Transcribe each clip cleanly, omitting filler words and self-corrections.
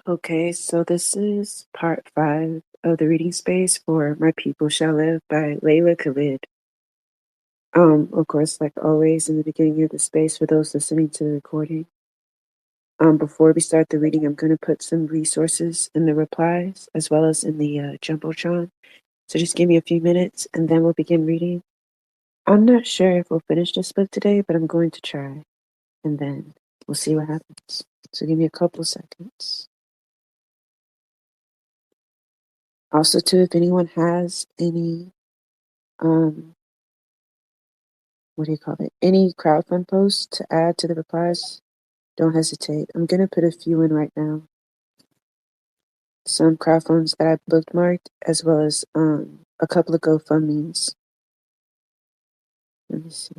Okay, so this is part 5 of the reading space for My People Shall Live by Leila Khaled. Of course, like always in the beginning of the space for those listening to the recording. Before we start the reading, I'm going to put some resources in the replies as well as in the Jumbotron. So just give me a few minutes and then we'll begin reading. I'm not sure if we'll finish this book today, but I'm going to try. And then we'll see what happens. So give me a couple seconds. Also, too, if anyone has any what do you call it? Any crowdfund posts to add to the replies, don't hesitate. I'm going to put a few in right now. Some crowdfunds that I bookmarked, as well as a couple of GoFundMes. Let me see.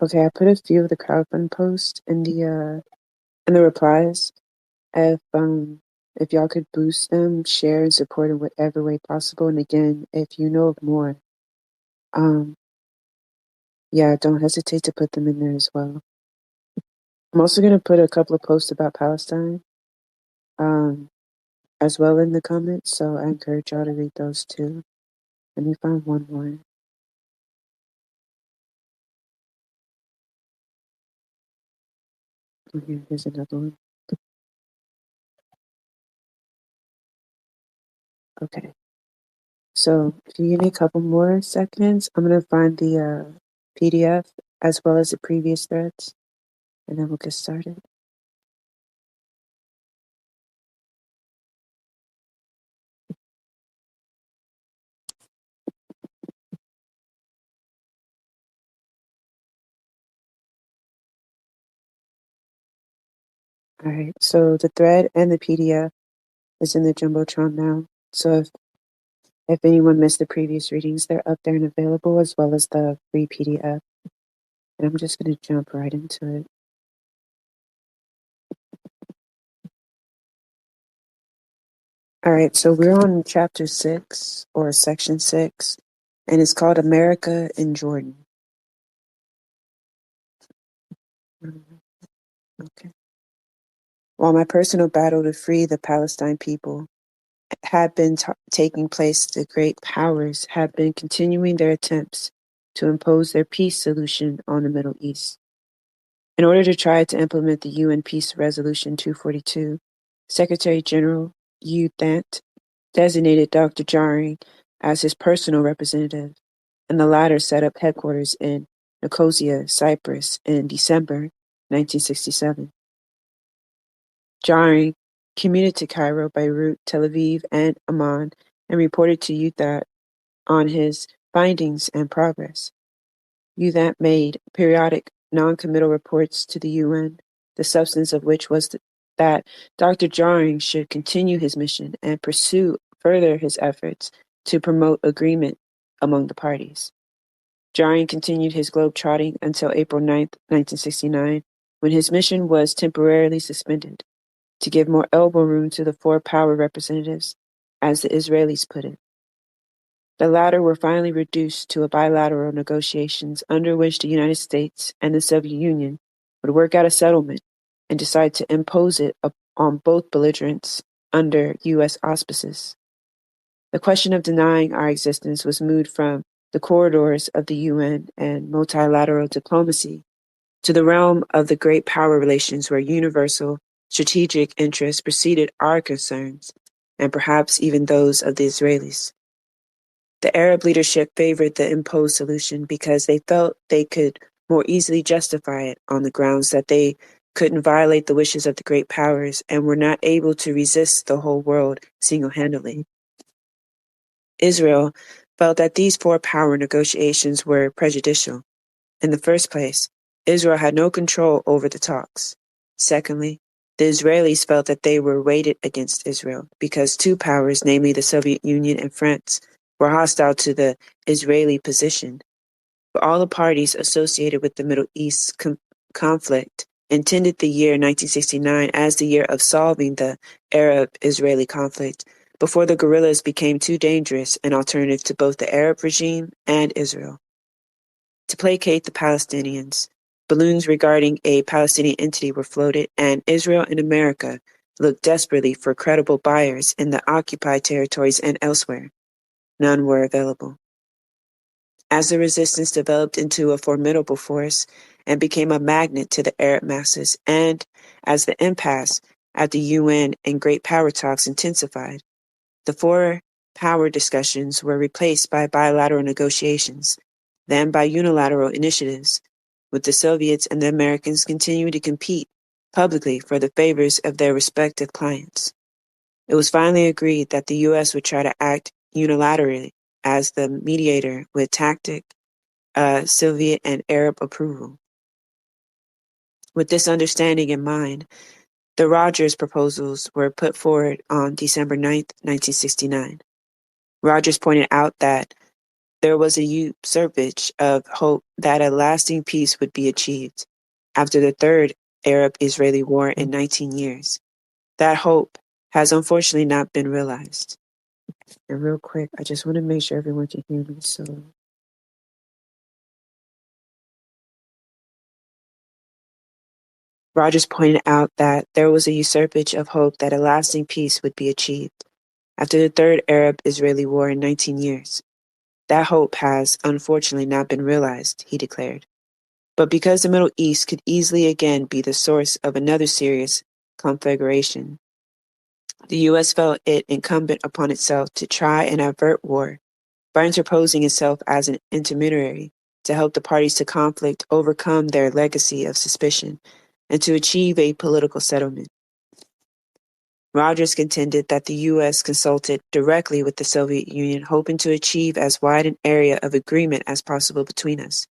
Okay, I put a few of the crowdfund posts in the replies. If y'all could boost them, share and support in whatever way possible. And again, if you know of more, um, yeah, don't hesitate to put them in there as well. I'm also gonna put a couple of posts about Palestine, as well in the comments, so I encourage y'all to read those too. Let me find one more. Here's another one. Okay. So if you give me a couple more seconds, I'm gonna find the PDF as well as the previous threads, and then we'll get started. All right. So the thread and the PDF is in the Jumbotron now. So if anyone missed the previous readings, they're up there and available, as well as the free PDF. And I'm just gonna jump right into it. All right, so we're on chapter 6 or section 6, and it's called America in Jordan. Okay. While my personal battle to free the Palestine people had been taking place, the great powers had been continuing their attempts to impose their peace solution on the Middle East. In order to try to implement the UN Peace Resolution 242, Secretary General U Thant designated Dr. Jaring as his personal representative, and the latter set up headquarters in Nicosia, Cyprus in December 1967. Jaring commuted to Cairo, Beirut, Tel Aviv, and Amman, and reported to UTHAT on his findings and progress. UTHAT made periodic non-committal reports to the UN, the substance of which was that Dr. Jaring should continue his mission and pursue further his efforts to promote agreement among the parties. Jaring continued his globe-trotting until April 9, 1969, when his mission was temporarily suspended to give more elbow room to the four power representatives, as the Israelis put it. The latter were finally reduced to a bilateral negotiations under which the United States and the Soviet Union would work out a settlement and decide to impose it on both belligerents under U.S. auspices. The question of denying our existence was moved from the corridors of the UN and multilateral diplomacy to the realm of the great power relations where universal strategic interests preceded our concerns, and perhaps even those of the Israelis. The Arab leadership favored the imposed solution because they felt they could more easily justify it on the grounds that they couldn't violate the wishes of the great powers and were not able to resist the whole world single-handedly. Israel, felt that these four-power negotiations were prejudicial. In the first place, Israel had no control over the talks. Secondly, the Israelis felt that they were weighted against Israel because two powers, namely the Soviet Union and France, were hostile to the Israeli position. But all the parties associated with the Middle East conflict intended the year 1969 as the year of solving the Arab-Israeli conflict before the guerrillas became too dangerous an alternative to both the Arab regime and Israel. To placate the Palestinians, balloons regarding a Palestinian entity were floated, and Israel and America looked desperately for credible buyers in the occupied territories and elsewhere. None were available. As the resistance developed into a formidable force and became a magnet to the Arab masses, and as the impasse at the UN and great power talks intensified, the four power discussions were replaced by bilateral negotiations, then by unilateral initiatives, with the Soviets and the Americans continuing to compete publicly for the favors of their respective clients. It was finally agreed that the U.S. would try to act unilaterally as the mediator with tactic, Soviet and Arab approval. With this understanding in mind, the Rogers proposals were put forward on December 9th, 1969. Rogers pointed out that there was a usurpage of hope that a lasting peace would be achieved after the third Arab-Israeli war in 19 years. That hope has unfortunately not been realized. And real quick, I just want to make sure everyone can hear me. So, Rogers pointed out that there was a usurpage of hope that a lasting peace would be achieved after the third Arab-Israeli war in 19 years. That hope has unfortunately not been realized, he declared. But because the Middle East could easily again be the source of another serious conflagration, the U.S. felt it incumbent upon itself to try and avert war by interposing itself as an intermediary to help the parties to conflict overcome their legacy of suspicion and to achieve a political settlement. Rogers contended that the U.S. consulted directly with the Soviet Union, hoping to achieve as wide an area of agreement as possible between us.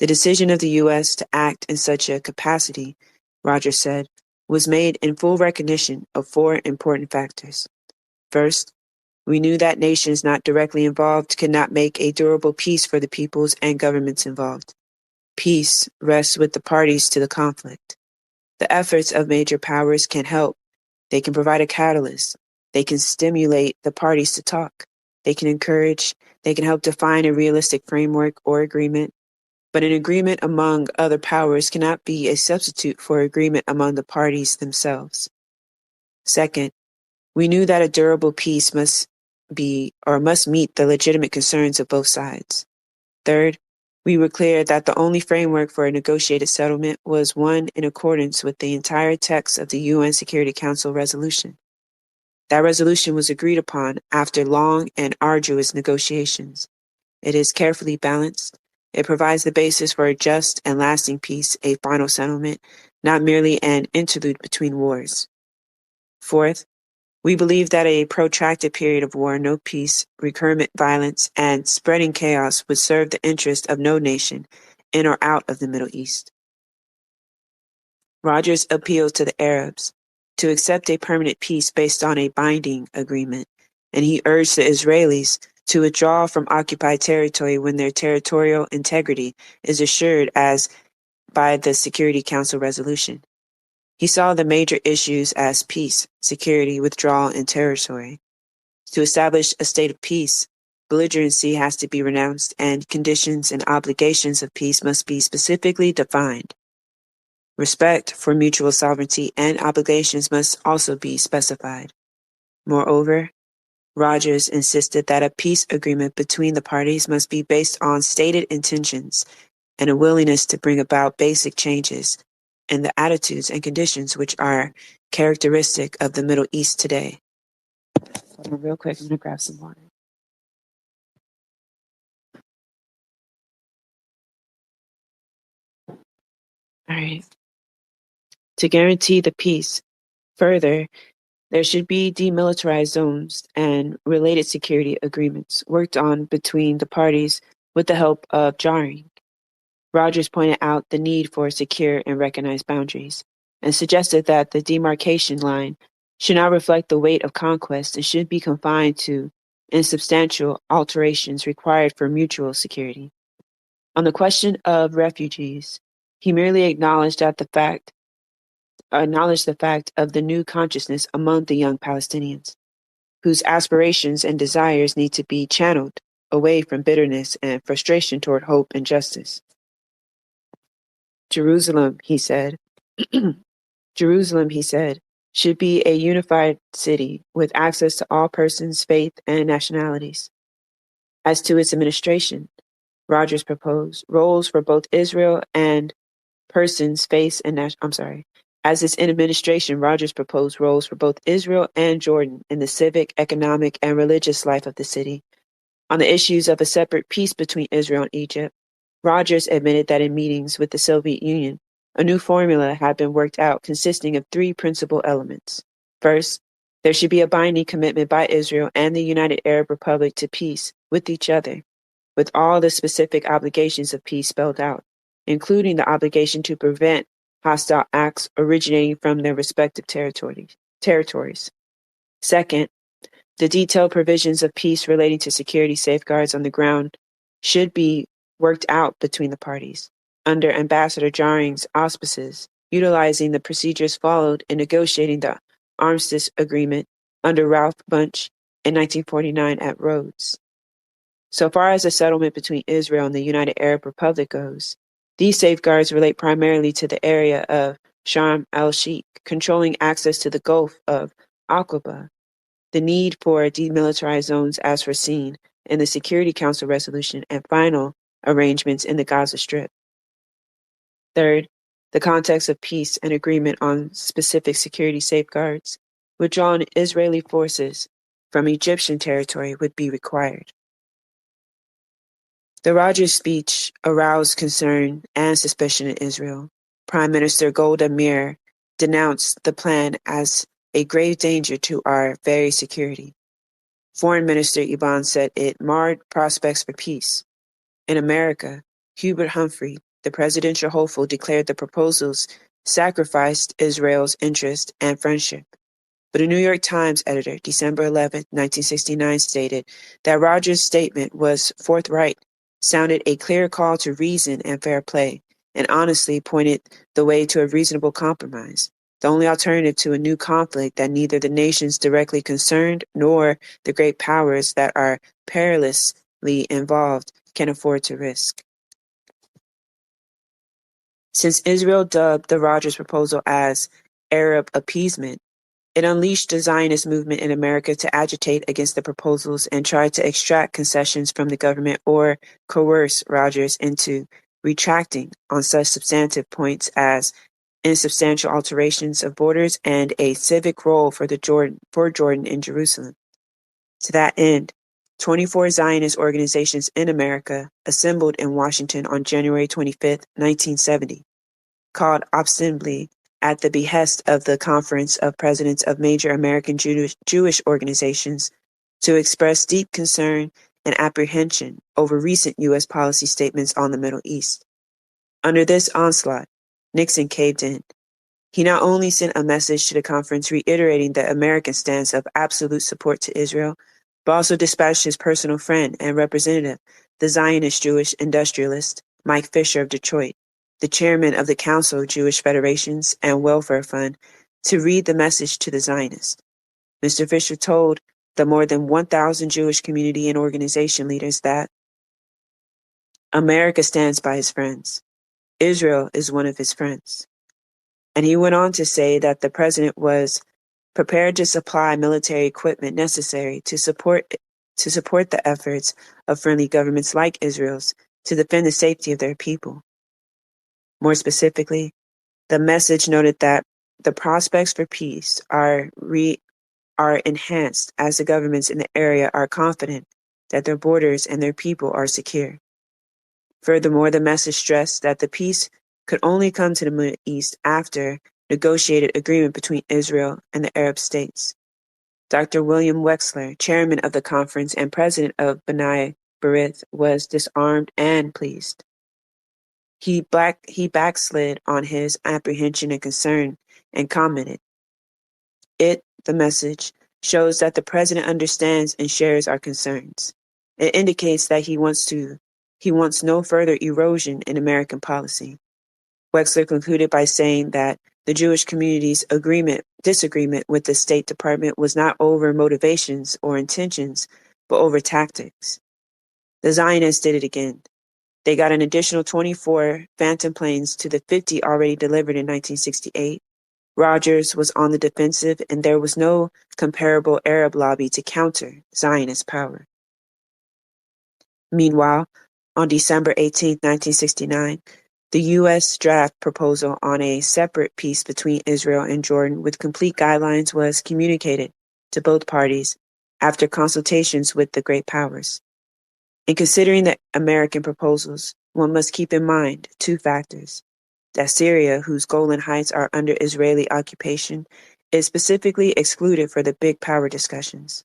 The decision of the U.S. to act in such a capacity, Rogers said, was made in full recognition of four important factors. First, we knew that nations not directly involved could not make a durable peace for the peoples and governments involved. Peace rests with the parties to the conflict. The efforts of major powers can help. They can provide a catalyst. They can stimulate the parties to talk. They can encourage. They can help define a realistic framework or agreement. But an agreement among other powers cannot be a substitute for agreement among the parties themselves. Second, we knew that a durable peace must meet the legitimate concerns of both sides. Third, we were clear that the only framework for a negotiated settlement was one in accordance with the entire text of the UN Security Council resolution. That resolution was agreed upon after long and arduous negotiations. It is carefully balanced. It provides the basis for a just and lasting peace, a final settlement, not merely an interlude between wars. Fourth, we believe that a protracted period of war, no peace, recurrent violence, and spreading chaos would serve the interest of no nation, in or out of the Middle East. Rogers appealed to the Arabs to accept a permanent peace based on a binding agreement, and he urged the Israelis to withdraw from occupied territory when their territorial integrity is assured as by the Security Council resolution. He saw the major issues as peace, security, withdrawal, and territory. To establish a state of peace, belligerency has to be renounced and conditions and obligations of peace must be specifically defined. Respect for mutual sovereignty and obligations must also be specified. Moreover, Rogers insisted that a peace agreement between the parties must be based on stated intentions and a willingness to bring about basic changes in the attitudes and conditions which are characteristic of the Middle East today. Hold on real quick, I'm going to grab some water. All right. To guarantee the peace, further, There should be demilitarized zones and related security agreements worked on between the parties with the help of jarring. Rogers pointed out the need for secure and recognized boundaries and suggested that the demarcation line should not reflect the weight of conquest and should be confined to insubstantial alterations required for mutual security. On the question of refugees, he merely acknowledged the fact of the new consciousness among the young Palestinians, whose aspirations and desires need to be channeled away from bitterness and frustration toward hope and justice. Jerusalem, he said, Jerusalem, he said, should be a unified city with access to all persons, faith, and nationalities. As to its administration, Rogers proposed roles for both Israel and persons, faith, and As its administration, Rogers proposed roles for both Israel and Jordan in the civic, economic, and religious life of the city. On the issues of a separate peace between Israel and Egypt, Rogers admitted that in meetings with the Soviet Union, a new formula had been worked out consisting of three principal elements. First, there should be a binding commitment by Israel and the United Arab Republic to peace with each other, with all the specific obligations of peace spelled out, including the obligation to prevent hostile acts originating from their respective territories. Second, the detailed provisions of peace relating to security safeguards on the ground should be worked out between the parties, under Ambassador Jarring's auspices, utilizing the procedures followed in negotiating the armistice agreement under Ralph Bunche in 1949 at Rhodes. So far as the settlement between Israel and the United Arab Republic goes, these safeguards relate primarily to the area of Sharm el-Sheikh, controlling access to the Gulf of Aqaba, the need for demilitarized zones as foreseen in the Security Council resolution, and final arrangements in the Gaza Strip. Third, the context of peace and agreement on specific security safeguards, withdrawing Israeli forces from Egyptian territory would be required. The Rogers speech aroused concern and suspicion in Israel. Prime Minister Golda Meir denounced the plan as a grave danger to our very security. Foreign Minister Ivan said it marred prospects for peace. In America, Hubert Humphrey, the presidential hopeful, declared the proposals sacrificed Israel's interest and friendship. But a New York Times editor, December 11, 1969, stated that Rogers' statement was forthright, sounded a clear call to reason and fair play, and honestly pointed the way to a reasonable compromise, the only alternative to a new conflict that neither the nations directly concerned nor the great powers that are perilously involved can afford to risk. Since Israel dubbed the Rogers proposal as Arab appeasement, it unleashed the Zionist movement in America to agitate against the proposals and try to extract concessions from the government or coerce Rogers into retracting on such substantive points as insubstantial alterations of borders and a civic role for Jordan in Jerusalem. To that end, 24 Zionist organizations in America assembled in Washington on January 25, 1970, called Assembly at the behest of the Conference of Presidents of Major American Jewish Organizations to express deep concern and apprehension over recent U.S. policy statements on the Middle East. Under this onslaught, Nixon caved in. He not only sent a message to the conference reiterating the American stance of absolute support to Israel, but also dispatched his personal friend and representative, the Zionist Jewish industrialist Mike Fisher of Detroit, the chairman of the Council of Jewish Federations and Welfare Fund, to read the message to the Zionists. Mr. Fisher told the more than 1,000 Jewish community and organization leaders that America stands by his friends. Israel is one of his friends. And he went on to say that the president was prepared to supply military equipment necessary to support the efforts of friendly governments like Israel's to defend the safety of their people. More specifically, the message noted that the prospects for peace are enhanced as the governments in the area are confident that their borders and their people are secure. Furthermore, the message stressed that the peace could only come to the Middle East after negotiated agreement between Israel and the Arab states. Dr. William Wexler, chairman of the conference and president of B'nai B'rith, was disarmed and pleased. He backslid on his apprehension and concern and commented, the message, shows that the president understands and shares our concerns. It indicates that he wants no further erosion in American policy. Wexler concluded by saying that the Jewish community's disagreement with the State Department was not over motivations or intentions, but over tactics. The Zionists did it again. They got an additional 24 Phantom planes to the 50 already delivered in 1968. Rogers was on the defensive, and there was no comparable Arab lobby to counter Zionist power. Meanwhile, on December 18, 1969, the U.S. draft proposal on a separate peace between Israel and Jordan with complete guidelines was communicated to both parties after consultations with the great powers. In considering the American proposals, one must keep in mind two factors: that Syria, whose Golan Heights are under Israeli occupation, is specifically excluded for the big power discussions;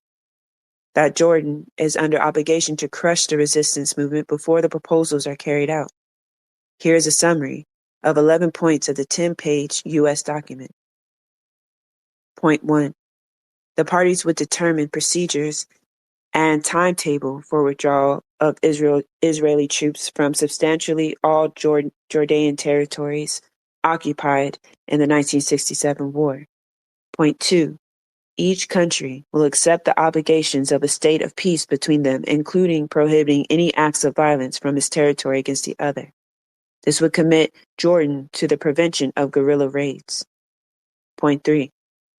that Jordan is under obligation to crush the resistance movement before the proposals are carried out. Here is a summary of 11 points of the 10-page U.S. document. Point 1. The parties would determine procedures and timetable for withdrawal of Israeli troops from substantially all Jordanian territories occupied in the 1967 war. Point 2. Each country will accept the obligations of a state of peace between them, including prohibiting any acts of violence from its territory against the other. This would commit Jordan to the prevention of guerrilla raids. Point 3.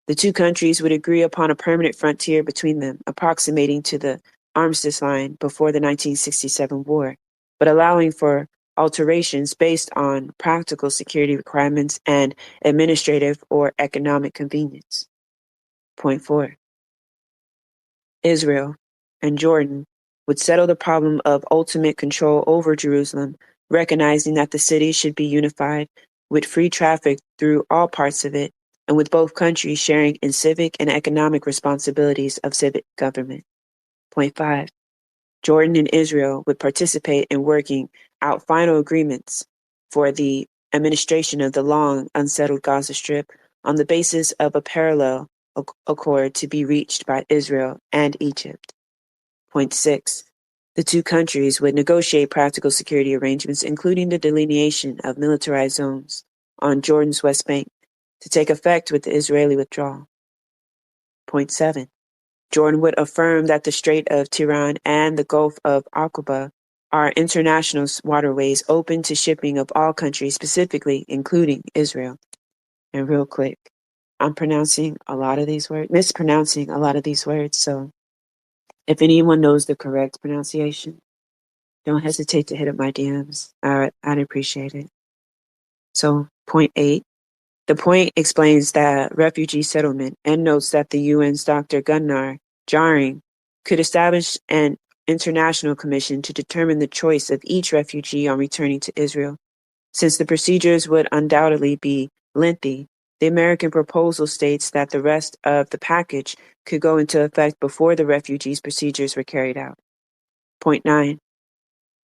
The two countries would agree upon a permanent frontier between them, approximating to the armistice line before the 1967 war, but allowing for alterations based on practical security requirements and administrative or economic convenience. Point 4. Israel and Jordan would settle the problem of ultimate control over Jerusalem, recognizing that the city should be unified, with free traffic through all parts of it, and with both countries sharing in civic and economic responsibilities of civic government. Point 5. Jordan and Israel would participate in working out final agreements for the administration of the long unsettled Gaza Strip on the basis of a parallel accord to be reached by Israel and Egypt. Point 6. The two countries would negotiate practical security arrangements, including the delineation of militarized zones on Jordan's West Bank, to take effect with the Israeli withdrawal. Point 7. Jordan would affirm that the Strait of Tiran and the Gulf of Aqaba are international waterways open to shipping of all countries, specifically including Israel. And real quick, I'm mispronouncing a lot of these words, so if anyone knows the correct pronunciation, don't hesitate to hit up my DMs. I'd appreciate it. So, point 8. The point explains that refugee settlement and notes that the UN's Dr. Gunnar Jarring could establish an international commission to determine the choice of each refugee on returning to Israel. Since the procedures would undoubtedly be lengthy, the American proposal states that the rest of the package could go into effect before the refugees' procedures were carried out. Point 9.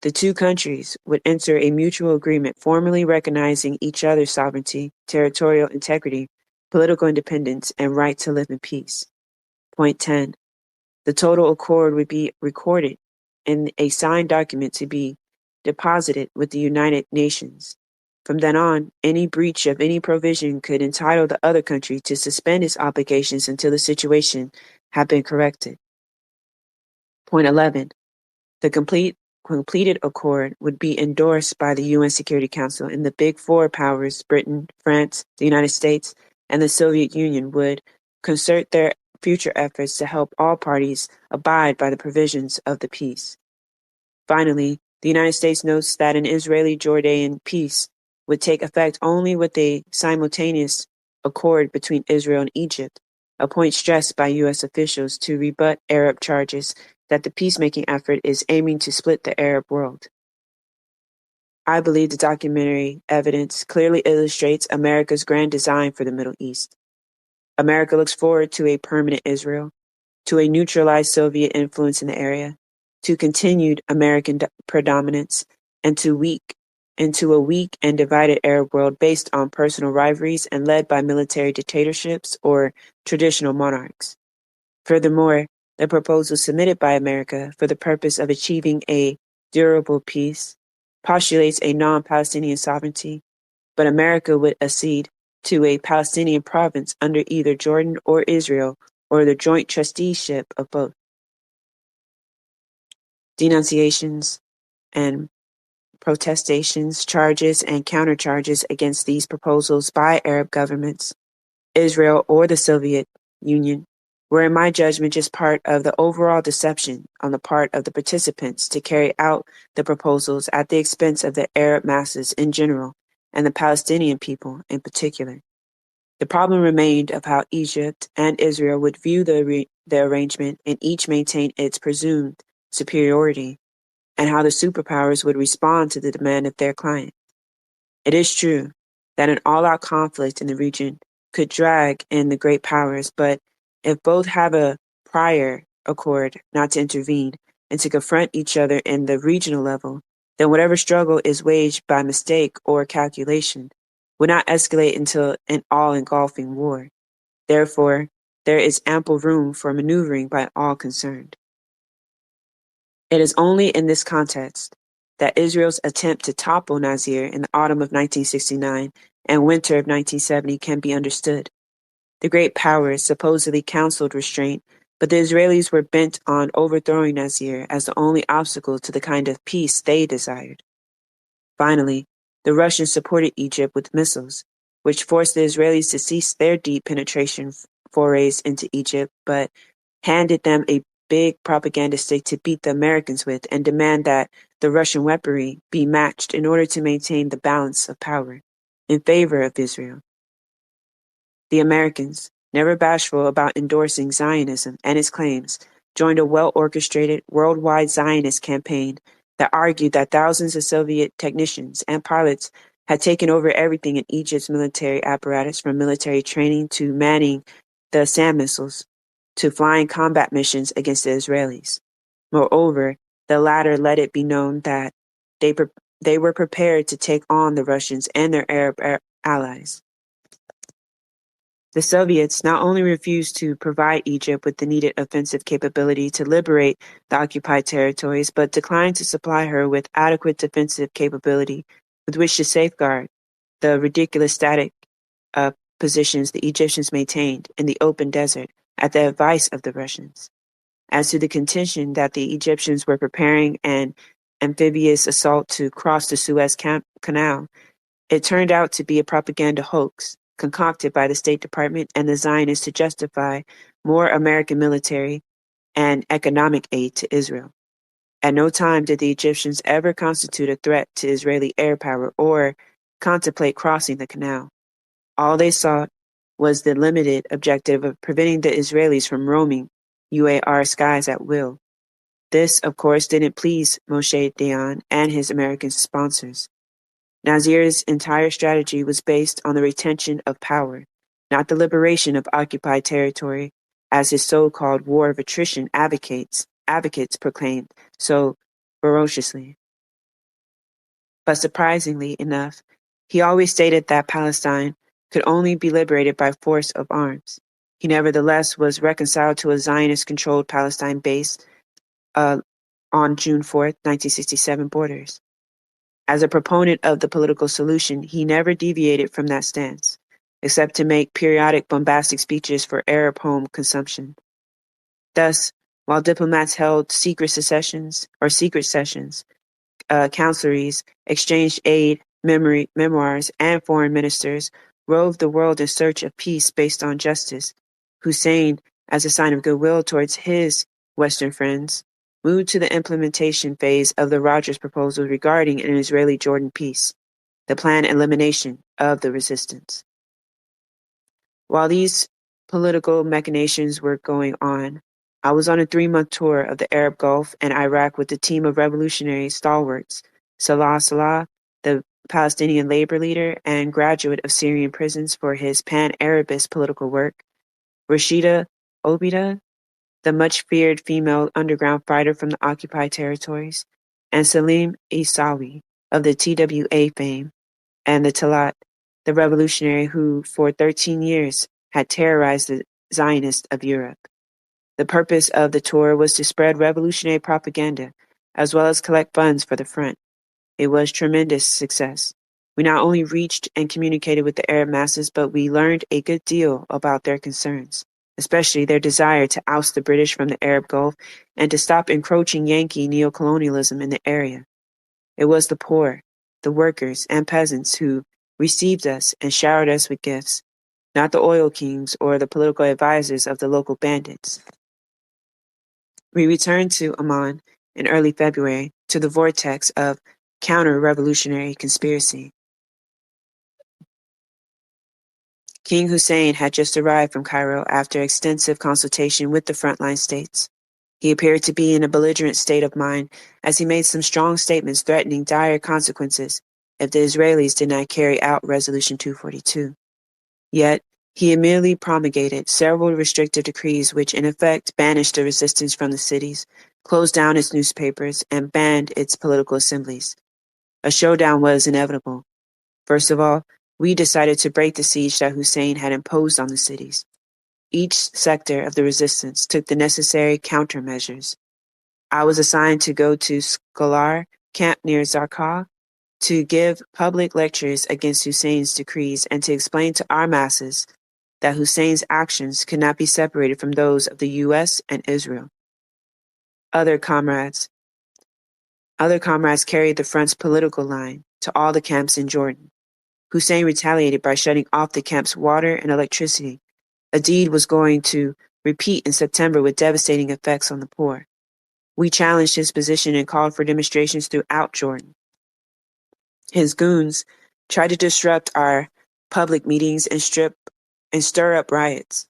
The two countries would enter a mutual agreement formally recognizing each other's sovereignty, territorial integrity, political independence, and right to live in peace. Point 10. The total accord would be recorded in a signed document to be deposited with the United Nations. From then on, any breach of any provision could entitle the other country to suspend its obligations until the situation had been corrected. Point 11. The completed accord would be endorsed by the UN Security Council, and the Big Four powers, Britain, France, the United States, and the Soviet Union, would concert their future efforts to help all parties abide by the provisions of the peace. Finally, the United States notes that an Israeli-Jordanian peace would take effect only with a simultaneous accord between Israel and Egypt, a point stressed by U.S. officials to rebut Arab charges that the peacemaking effort is aiming to split the Arab world. I believe the documentary evidence clearly illustrates America's grand design for the Middle East. America looks forward to a permanent Israel, to a neutralized Soviet influence in the area, to continued American predominance, and into a weak and divided Arab world based on personal rivalries and led by military dictatorships or traditional monarchs. Furthermore, the proposal submitted by America for the purpose of achieving a durable peace postulates a non-Palestinian sovereignty, but America would accede to a Palestinian province under either Jordan or Israel or the joint trusteeship of both. Denunciations and protestations, charges, and countercharges against these proposals by Arab governments, Israel, or the Soviet Union were, in my judgment, just part of the overall deception on the part of the participants to carry out the proposals at the expense of the Arab masses in general and the Palestinian people in particular. The problem remained of how Egypt and Israel would view the arrangement and each maintain its presumed superiority, and how the superpowers would respond to the demand of their client. It is true that an all-out conflict in the region could drag in the great powers, but if both have a prior accord not to intervene and to confront each other in the regional level, then whatever struggle is waged by mistake or calculation would not escalate into an all-engulfing war. Therefore, there is ample room for maneuvering by all concerned. It is only in this context that Israel's attempt to topple Nasir in the autumn of 1969 and winter of 1970 can be understood. The great powers supposedly counseled restraint, but the Israelis were bent on overthrowing Nasir as the only obstacle to the kind of peace they desired. Finally, the Russians supported Egypt with missiles, which forced the Israelis to cease their deep penetration forays into Egypt, but handed them a big propaganda stick to beat the Americans with and demand that the Russian weaponry be matched in order to maintain the balance of power in favor of Israel. The Americans, never bashful about endorsing Zionism and its claims, joined a well-orchestrated worldwide Zionist campaign that argued that thousands of Soviet technicians and pilots had taken over everything in Egypt's military apparatus, from military training to manning the SAM missiles to flying combat missions against the Israelis. Moreover, the latter let it be known that they were prepared to take on the Russians and their Arab allies. The Soviets not only refused to provide Egypt with the needed offensive capability to liberate the occupied territories, but declined to supply her with adequate defensive capability with which to safeguard the ridiculous static positions the Egyptians maintained in the open desert at the advice of the Russians. As to the contention that the Egyptians were preparing an amphibious assault to cross the Suez Canal, it turned out to be a propaganda hoax concocted by the State Department and the Zionists to justify more American military and economic aid to Israel. At no time did the Egyptians ever constitute a threat to Israeli air power or contemplate crossing the canal. All they sought was the limited objective of preventing the Israelis from roaming UAR skies at will. This, of course, didn't please Moshe Dayan and his American sponsors. Nasir's entire strategy was based on the retention of power, not the liberation of occupied territory, as his so-called war of attrition advocates proclaimed so ferociously. But surprisingly enough, he always stated that Palestine could only be liberated by force of arms. He nevertheless was reconciled to a Zionist-controlled Palestine base on June 4, 1967 borders. As a proponent of the political solution, he never deviated from that stance, except to make periodic bombastic speeches for Arab home consumption. Thus, while diplomats held secret sessions, counseleries exchanged aid, memoirs, and foreign ministers roved the world in search of peace based on justice, Hussein, as a sign of goodwill towards his Western friends, moved to the implementation phase of the Rogers proposal regarding an Israeli-Jordan peace, the planned elimination of the resistance. While these political machinations were going on, I was on a 3-month tour of the Arab Gulf and Iraq with a team of revolutionary stalwarts, Salah, the Palestinian labor leader and graduate of Syrian prisons for his pan-Arabist political work, Rashida Obida, the much-feared female underground fighter from the occupied territories, and Salim Isawi of the TWA fame, and the Talat, the revolutionary who, for 13 years, had terrorized the Zionists of Europe. The purpose of the tour was to spread revolutionary propaganda, as well as collect funds for the front. It was tremendous success. We not only reached and communicated with the Arab masses, but we learned a good deal about their concerns, especially their desire to oust the British from the Arab Gulf and to stop encroaching Yankee neocolonialism in the area. It was the poor, the workers, and peasants who received us and showered us with gifts, not the oil kings or the political advisors of the local bandits. We returned to Amman in early February to the vortex of counter-revolutionary conspiracy. King Hussein had just arrived from Cairo after extensive consultation with the frontline states. He appeared to be in a belligerent state of mind as he made some strong statements threatening dire consequences if the Israelis did not carry out Resolution 242. Yet, he immediately promulgated several restrictive decrees which in effect banished the resistance from the cities, closed down its newspapers, and banned its political assemblies. A showdown was inevitable. First of all, we decided to break the siege that Hussein had imposed on the cities. Each sector of the resistance took the necessary countermeasures. I was assigned to go to Scholar camp near Zarqa to give public lectures against Hussein's decrees and to explain to our masses that Hussein's actions could not be separated from those of the U.S. and Israel. Other comrades carried the front's political line to all the camps in Jordan. Hussein retaliated by shutting off the camp's water and electricity, a deed was going to repeat in September with devastating effects on the poor. We challenged his position and called for demonstrations throughout Jordan. His goons tried to disrupt our public meetings and stir up riots,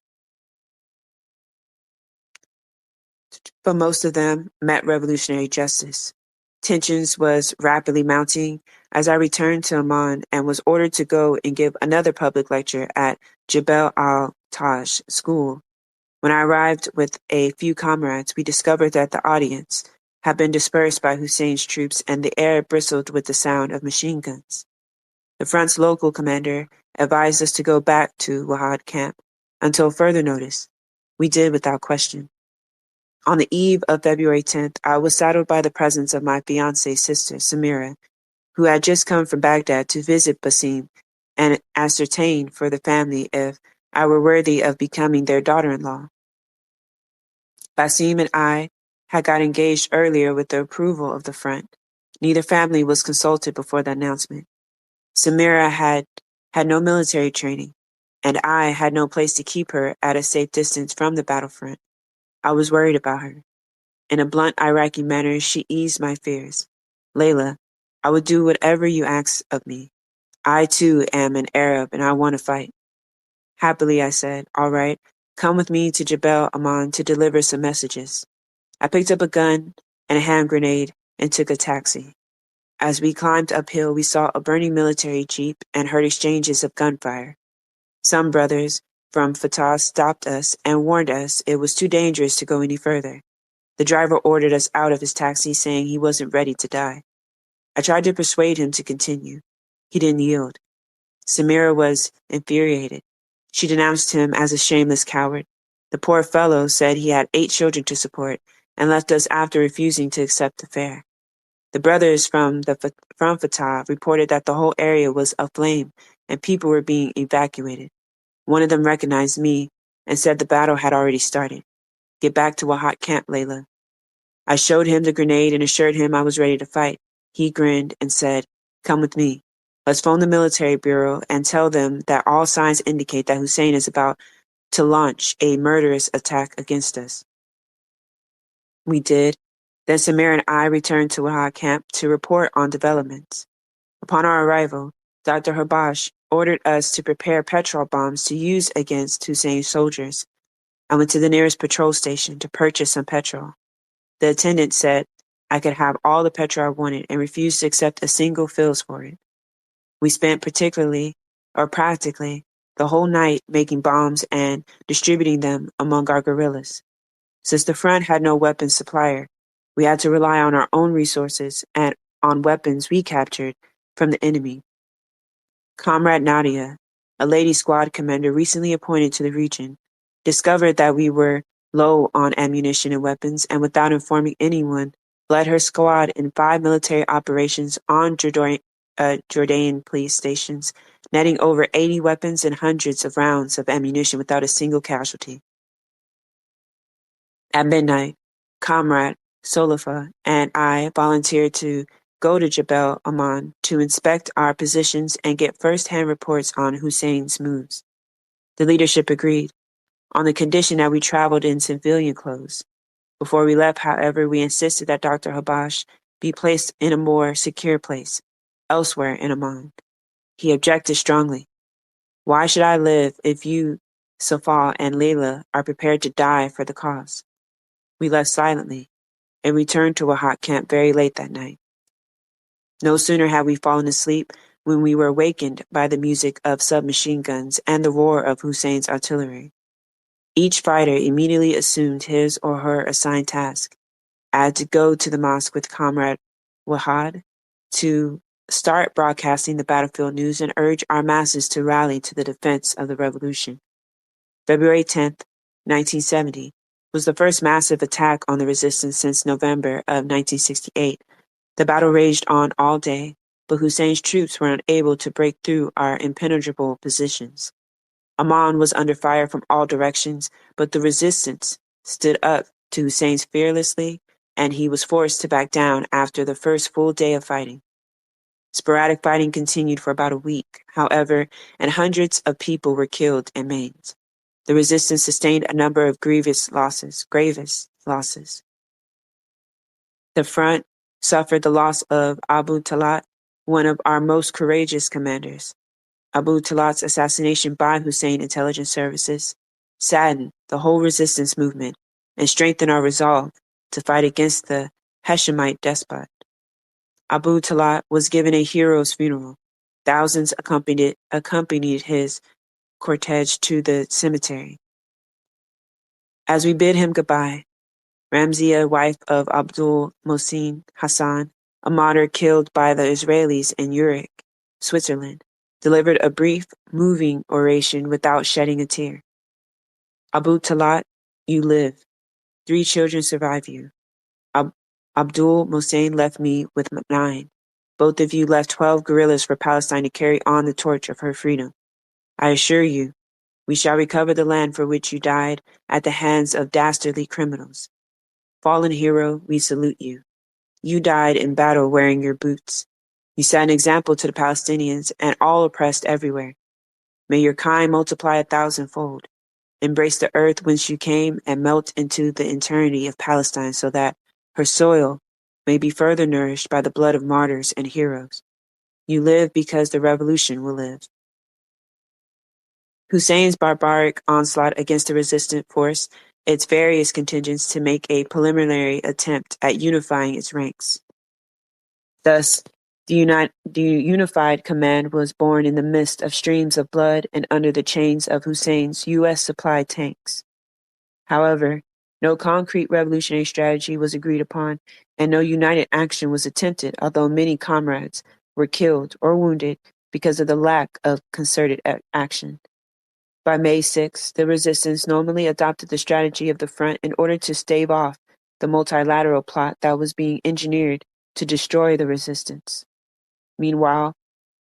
but most of them met revolutionary justice. Tensions was rapidly mounting as I returned to Amman and was ordered to go and give another public lecture at Jebel al-Taj school. When I arrived with a few comrades, we discovered that the audience had been dispersed by Hussein's troops and the air bristled with the sound of machine guns. The front's local commander advised us to go back to Wahad camp until further notice. We did without question. On the eve of February 10th, I was saddled by the presence of my fiance's sister, Samira, who had just come from Baghdad to visit Basim and ascertain for the family if I were worthy of becoming their daughter-in-law. Basim and I had got engaged earlier with the approval of the front. Neither family was consulted before the announcement. Samira had no military training, and I had no place to keep her at a safe distance from the battlefront. I was worried about her. In a blunt Iraqi manner, she eased my fears. Leila, I would do whatever you ask of me. I, too, am an Arab, and I want to fight. Happily, I said, all right, come with me to Jebel Aman to deliver some messages. I picked up a gun and a hand grenade and took a taxi. As we climbed uphill, we saw a burning military jeep and heard exchanges of gunfire. Some brothers from Fatah stopped us and warned us it was too dangerous to go any further. The driver ordered us out of his taxi, saying he wasn't ready to die. I tried to persuade him to continue. He didn't yield. Samira was infuriated. She denounced him as a shameless coward. The poor fellow said he had 8 children to support and left us after refusing to accept the fare. The brothers from Fatah reported that the whole area was aflame and people were being evacuated. One of them recognized me and said the battle had already started. Get back to Wahat camp, Leila. I showed him the grenade and assured him I was ready to fight. He grinned and said, come with me. Let's phone the military bureau and tell them that all signs indicate that Hussein is about to launch a murderous attack against us. We did. Then Samir and I returned to Wahat camp to report on developments. Upon our arrival, Dr. Habash ordered us to prepare petrol bombs to use against Hussein's soldiers. I went to the nearest patrol station to purchase some petrol. The attendant said I could have all the petrol I wanted and refused to accept a single fills for it. We spent practically the whole night making bombs and distributing them among our guerrillas. Since the front had no weapons supplier, we had to rely on our own resources and on weapons we captured from the enemy. Comrade Nadia, a lady squad commander recently appointed to the region, discovered that we were low on ammunition and weapons, and without informing anyone, led her squad in 5 military operations on Jordanian police stations, netting over 80 weapons and hundreds of rounds of ammunition without a single casualty. At midnight, Comrade Solifa and I volunteered to go to Jebel Aman to inspect our positions and get first-hand reports on Hussein's moves. The leadership agreed, on the condition that we traveled in civilian clothes. Before we left, however, we insisted that Dr. Habash be placed in a more secure place, elsewhere in Amman. He objected strongly. Why should I live if you, Safa, and Leila are prepared to die for the cause? We left silently and returned to Wahat camp very late that night. No sooner had we fallen asleep when we were awakened by the music of submachine guns and the roar of Hussein's artillery. Each fighter immediately assumed his or her assigned task. I had to go to the mosque with Comrade Wahad to start broadcasting the battlefield news and urge our masses to rally to the defense of the revolution. February 10th, 1970, was the first massive attack on the resistance since November of 1968. The battle raged on all day, but Hussein's troops were unable to break through our impenetrable positions. Amman was under fire from all directions, but the resistance stood up to Hussein's fearlessly, and he was forced to back down after the first full day of fighting. Sporadic fighting continued for about a week, however, and hundreds of people were killed and maimed. The resistance sustained a number of gravest losses. The front suffered the loss of Abu Talat, one of our most courageous commanders. Abu Talat's assassination by Hussein intelligence services saddened the whole resistance movement and strengthened our resolve to fight against the Hashemite despot. Abu Talat was given a hero's funeral. Thousands accompanied his cortege to the cemetery. As we bid him goodbye, Ramziya, wife of Abdul Mohsin Hassan, a martyr killed by the Israelis in Zurich, Switzerland, delivered a brief, moving oration without shedding a tear. Abu Talat, you live. 3 children survive you. Abdul Mohsin left me with 9. Both of you left 12 guerrillas for Palestine to carry on the torch of her freedom. I assure you, we shall recover the land for which you died at the hands of dastardly criminals. Fallen hero, we salute you. You died in battle wearing your boots. You set an example to the Palestinians and all oppressed everywhere. May your kind multiply 1,000-fold. Embrace the earth whence you came and melt into the eternity of Palestine so that her soil may be further nourished by the blood of martyrs and heroes. You live because the revolution will live. Hussein's barbaric onslaught against the resistant forced its various contingents to make a preliminary attempt at unifying its ranks. Thus, the unified command was born in the midst of streams of blood and under the chains of Hussein's U.S.-supplied tanks. However, no concrete revolutionary strategy was agreed upon, and no united action was attempted, although many comrades were killed or wounded because of the lack of concerted action. By May 6, the resistance normally adopted the strategy of the front in order to stave off the multilateral plot that was being engineered to destroy the resistance. Meanwhile,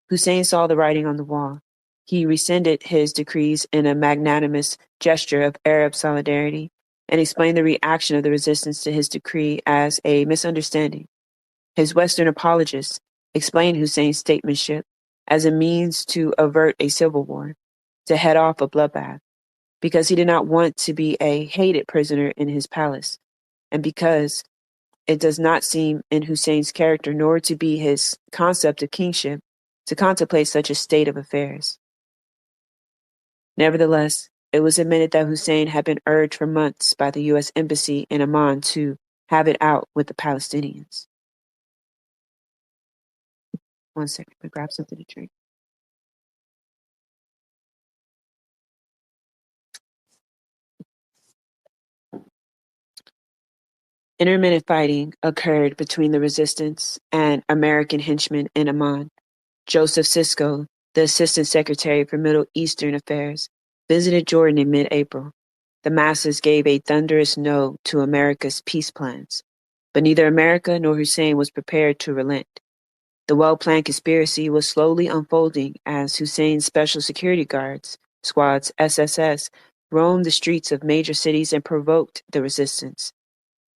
Hussein saw the writing on the wall. He rescinded his decrees in a magnanimous gesture of Arab solidarity and explained the reaction of the resistance to his decree as a misunderstanding. His Western apologists explained Hussein's statesmanship as a means to avert a civil war, to head off a bloodbath, because he did not want to be a hated prisoner in his palace, and because it does not seem in Hussein's character nor to be his concept of kingship to contemplate such a state of affairs. Nevertheless, it was admitted that Hussein had been urged for months by the U.S. Embassy in Amman to have it out with the Palestinians. One second, let me grab something to drink. Intermittent fighting occurred between the resistance and American henchmen in Amman. Joseph Sisko, the Assistant Secretary for Middle Eastern Affairs, visited Jordan in mid-April. The masses gave a thunderous no to America's peace plans, but neither America nor Hussein was prepared to relent. The well-planned conspiracy was slowly unfolding as Hussein's Special Security Guards, squads SSS, roamed the streets of major cities and provoked the resistance.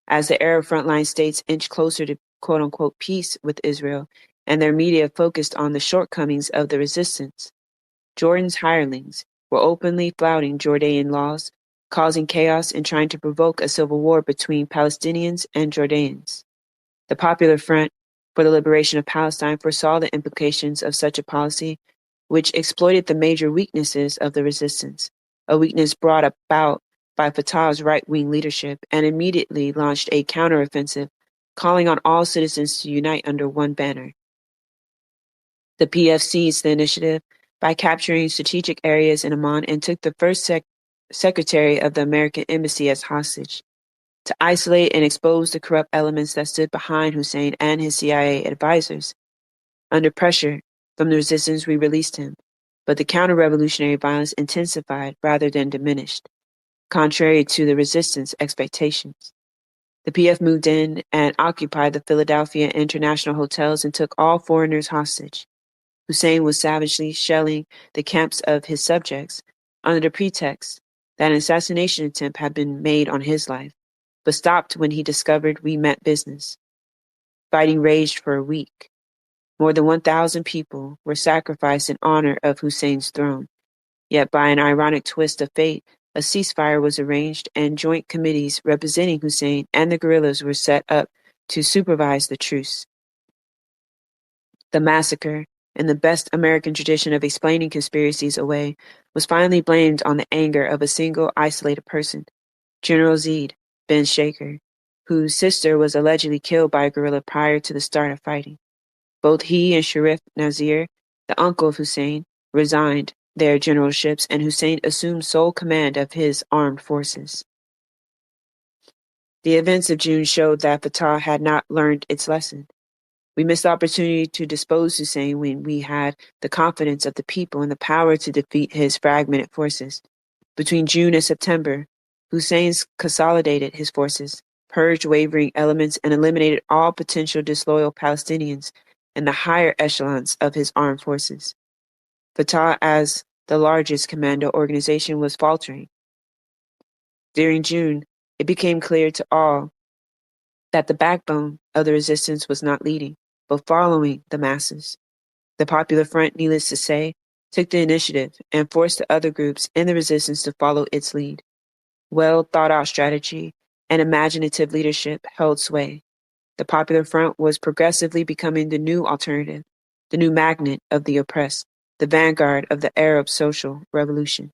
As the Arab frontline states inched closer to quote-unquote peace with Israel, and their media focused on the shortcomings of the resistance, Jordan's hirelings were openly flouting Jordanian laws, causing chaos and trying to provoke a civil war between Palestinians and Jordanians. The Popular Front for the Liberation of Palestine foresaw the implications of such a policy, which exploited the major weaknesses of the resistance, a weakness brought about by Fatah's right-wing leadership, and immediately launched a counteroffensive, calling on all citizens to unite under one banner. The PF seized the initiative by capturing strategic areas in Amman and took the first secretary of the American embassy as hostage. To isolate and expose the corrupt elements that stood behind Hussein and his CIA advisors. Under pressure from the resistance, we released him, but the counter-revolutionary violence intensified rather than diminished, contrary to the resistance expectations. The PF moved in and occupied the Philadelphia International hotels and took all foreigners hostage. Hussein was savagely shelling the camps of his subjects under the pretext that an assassination attempt had been made on his life, but stopped when he discovered we meant business. Fighting raged for a week. More than 1,000 people were sacrificed in honor of Hussein's throne. Yet by an ironic twist of fate, a ceasefire was arranged and joint committees representing Hussein and the guerrillas were set up to supervise the truce. The massacre, in the best American tradition of explaining conspiracies away, was finally blamed on the anger of a single isolated person, General Zeid bin Shaker, whose sister was allegedly killed by a guerrilla prior to the start of fighting. Both he and Sharif Nazir, the uncle of Hussein, resigned their generalships, and Hussein assumed sole command of his armed forces. The events of June showed that Fatah had not learned its lesson. We missed the opportunity to dispose Hussein when we had the confidence of the people and the power to defeat his fragmented forces. Between June and September, Hussein consolidated his forces, purged wavering elements, and eliminated all potential disloyal Palestinians in the higher echelons of his armed forces. Fatah, as the largest commando organization, was faltering. During June, it became clear to all that the backbone of the resistance was not leading, but following the masses. The Popular Front, needless to say, took the initiative and forced the other groups in the resistance to follow its lead. Well thought out strategy and imaginative leadership held sway. The Popular Front was progressively becoming the new alternative, the new magnet of the oppressed, the vanguard of the Arab social revolution.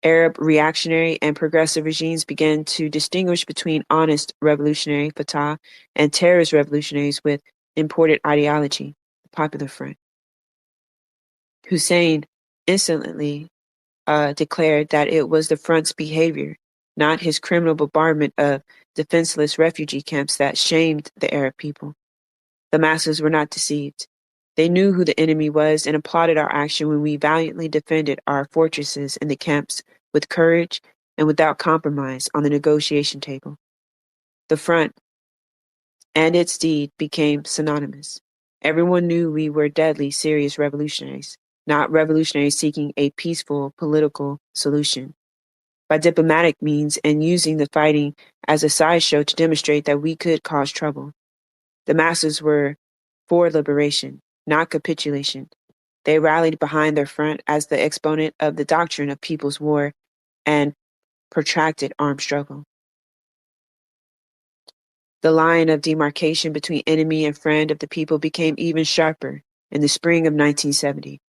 Arab reactionary and progressive regimes began to distinguish between honest revolutionary Fatah and terrorist revolutionaries with imported ideology, the Popular Front. Hussein insolently declared that it was the front's behavior, not his criminal bombardment of defenseless refugee camps, that shamed the Arab people. The masses were not deceived. They knew who the enemy was and applauded our action when we valiantly defended our fortresses and the camps with courage and without compromise on the negotiation table. The front and its deed became synonymous. Everyone knew we were deadly serious revolutionaries, not revolutionaries seeking a peaceful political solution. By diplomatic means and using the fighting as a sideshow to demonstrate that we could cause trouble. The masses were for liberation, not capitulation. They rallied behind their front as the exponent of the doctrine of people's war and protracted armed struggle. The line of demarcation between enemy and friend of the people became even sharper in the spring of 1970.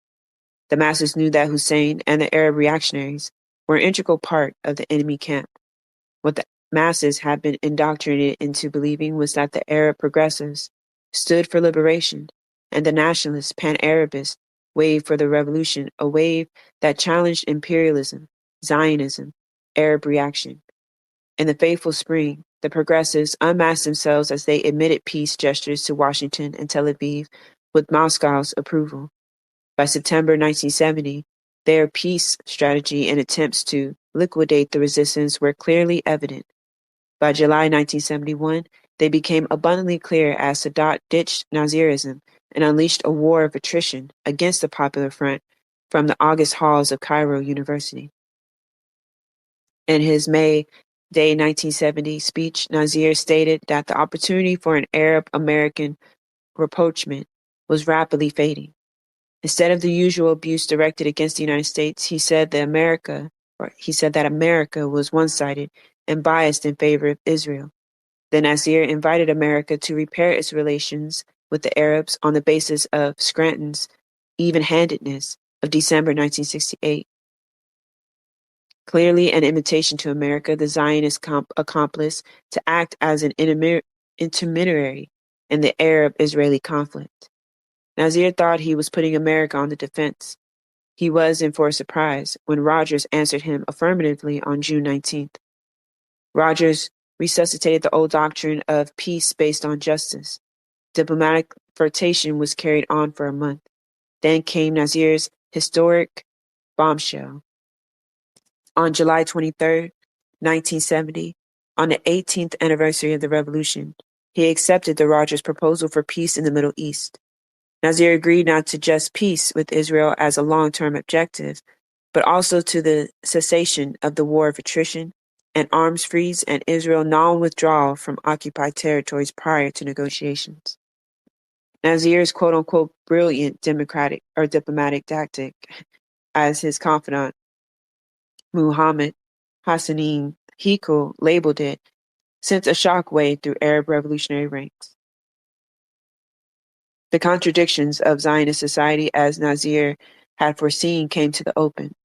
The masses knew that Hussein and the Arab reactionaries were an integral part of the enemy camp. What the masses had been indoctrinated into believing was that the Arab progressives stood for liberation, and the nationalist pan-Arabists waved for the revolution, a wave that challenged imperialism, Zionism, Arab reaction. In the fateful spring, The progressives unmasked themselves as they admitted peace gestures to Washington and Tel Aviv with Moscow's approval. By September 1970, their peace strategy and attempts to liquidate the resistance were clearly evident. By July 1971, they became abundantly clear as Sadat ditched Nazirism and unleashed a war of attrition against the Popular Front from the august halls of Cairo University. In his May Day 1970 speech, Nazir stated that the opportunity for an Arab-American rapprochement was rapidly fading. Instead of the usual abuse directed against the United States, he said that America was one-sided and biased in favor of Israel. Then Nasir invited America to repair its relations with the Arabs on the basis of Scranton's even-handedness of December 1968. Clearly an invitation to America, the Zionist accomplice, to act as an intermediary in the Arab-Israeli conflict. Nasir thought he was putting America on the defense. He was in for a surprise when Rogers answered him affirmatively on June 19th. Rogers resuscitated the old doctrine of peace based on justice. Diplomatic flirtation was carried on for a month. Then came Nasir's historic bombshell. On July 23, 1970, on the 18th anniversary of the revolution, he accepted the Rogers proposal for peace in the Middle East. Nasir agreed not to just peace with Israel as a long-term objective, but also to the cessation of the war of attrition, an arms freeze, and Israel's non-withdrawal from occupied territories prior to negotiations. Nasir's quote-unquote brilliant diplomatic tactic, as his confidant Muhammad Hassanein Hikul labeled it, sent a shockwave through Arab revolutionary ranks. The contradictions of Zionist society, as Nasir had foreseen, came to the open.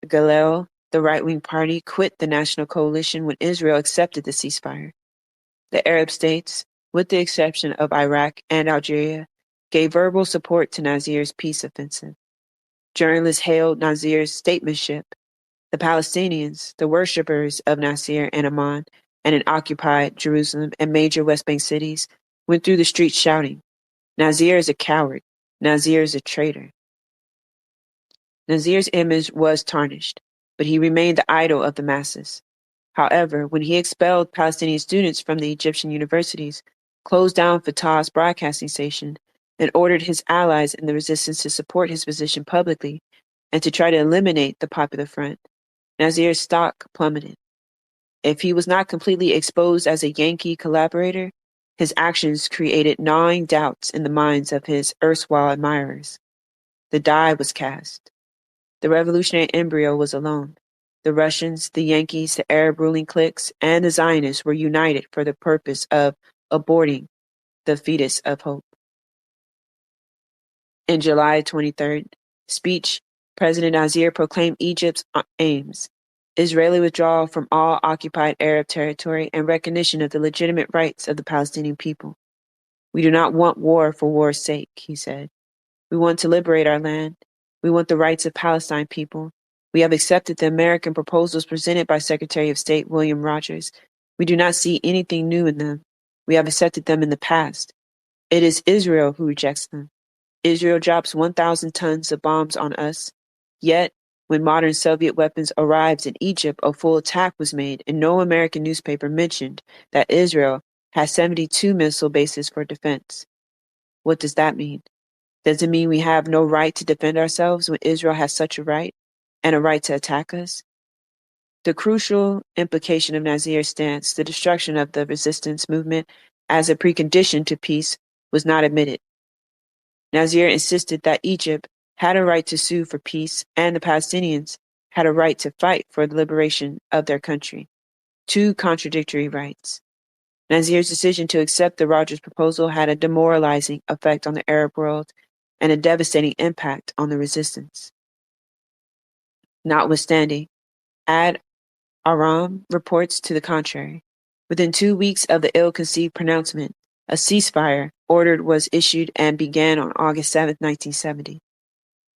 Galil, the right-wing party, quit the national coalition when Israel accepted the ceasefire. The Arab states, with the exception of Iraq and Algeria, gave verbal support to Nasir's peace offensive. Journalists hailed Nasir's statesmanship. The Palestinians, the worshippers of Nasir and Amman, and in occupied Jerusalem and major West Bank cities, went through the streets shouting, "Nasir is a coward. Nasir is a traitor." Nasir's image was tarnished, but he remained the idol of the masses. However, when he expelled Palestinian students from the Egyptian universities, closed down Fatah's broadcasting station, and ordered his allies in the resistance to support his position publicly and to try to eliminate the Popular Front, Nasir's stock plummeted. If he was not completely exposed as a Yankee collaborator, his actions created gnawing doubts in the minds of his erstwhile admirers. The die was cast. The revolutionary embryo was alone. The Russians, the Yankees, the Arab ruling cliques, and the Zionists were united for the purpose of aborting the fetus of hope. In July 23rd speech, President Nasir proclaimed Egypt's aims: Israeli withdrawal from all occupied Arab territory and recognition of the legitimate rights of the Palestinian people. "We do not want war for war's sake," he said. "We want to liberate our land. We want the rights of Palestine people. We have accepted the American proposals presented by Secretary of State William Rogers. We do not see anything new in them. We have accepted them in the past. It is Israel who rejects them. Israel drops 1,000 tons of bombs on us. Yet, when modern Soviet weapons arrived in Egypt, a full attack was made, and no American newspaper mentioned that Israel has 72 missile bases for defense. What does that mean? Does it mean we have no right to defend ourselves when Israel has such a right, and a right to attack us?" The crucial implication of Nasir's stance, the destruction of the resistance movement as a precondition to peace, was not admitted. Nasir insisted that Egypt had a right to sue for peace and the Palestinians had a right to fight for the liberation of their country. Two contradictory rights. Nasir's decision to accept the Rogers proposal had a demoralizing effect on the Arab world and a devastating impact on the resistance. Notwithstanding, Ad Aram reports to the contrary. Within 2 weeks of the ill-conceived pronouncement, a ceasefire order was issued and began on August 7, 1970.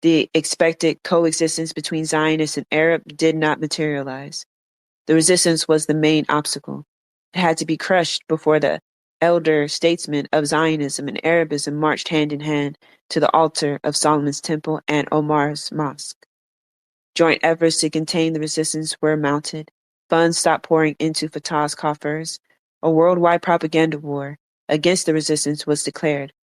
The expected coexistence between Zionists and Arab did not materialize. The resistance was the main obstacle. It had to be crushed before the elder statesmen of Zionism and Arabism marched hand in hand to the altar of Solomon's Temple and Omar's Mosque. Joint efforts to contain the resistance were mounted. Funds stopped pouring into Fatah's coffers. A worldwide propaganda war against the resistance was declared.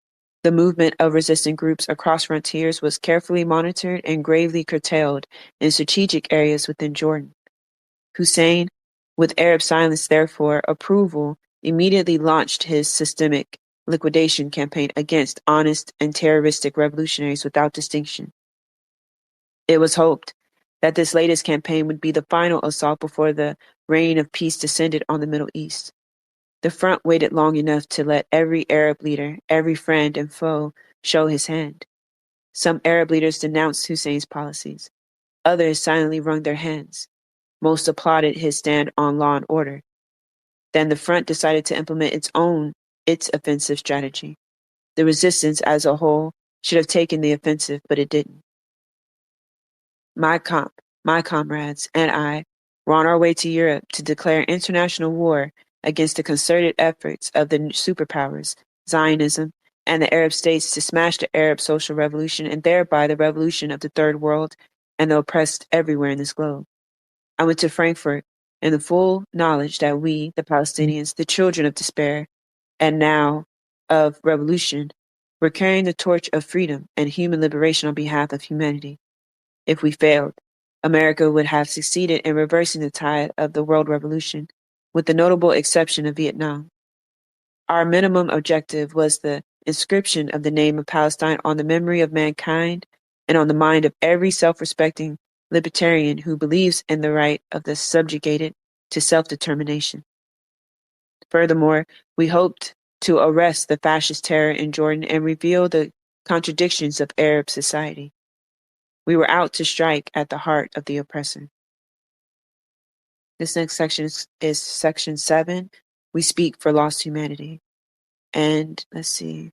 The movement of resistant groups across frontiers was carefully monitored and gravely curtailed in strategic areas within Jordan. Hussein, with Arab silence therefore approval, immediately launched his systemic liquidation campaign against honest and terroristic revolutionaries without distinction. It was hoped that this latest campaign would be the final assault before the reign of peace descended on the Middle East. The front waited long enough to let every Arab leader, every friend and foe, show his hand. Some Arab leaders denounced Hussein's policies. Others silently wrung their hands. Most applauded his stand on law and order. Then the front decided to implement its offensive strategy. The resistance as a whole should have taken the offensive, but it didn't. My comrades, and I were on our way to Europe to declare international war against the concerted efforts of the superpowers, Zionism, and the Arab states to smash the Arab social revolution and thereby the revolution of the Third World and the oppressed everywhere in this globe. I went to Frankfurt in the full knowledge that we, the Palestinians, the children of despair, and now of revolution, were carrying the torch of freedom and human liberation on behalf of humanity. If we failed, America would have succeeded in reversing the tide of the world revolution, with the notable exception of Vietnam. Our minimum objective was the inscription of the name of Palestine on the memory of mankind and on the mind of every self-respecting libertarian who believes in the right of the subjugated to self-determination. Furthermore, we hoped to arrest the fascist terror in Jordan and reveal the contradictions of Arab society. We were out to strike at the heart of the oppressor. This next section is section 7. We speak for lost humanity. And let's see.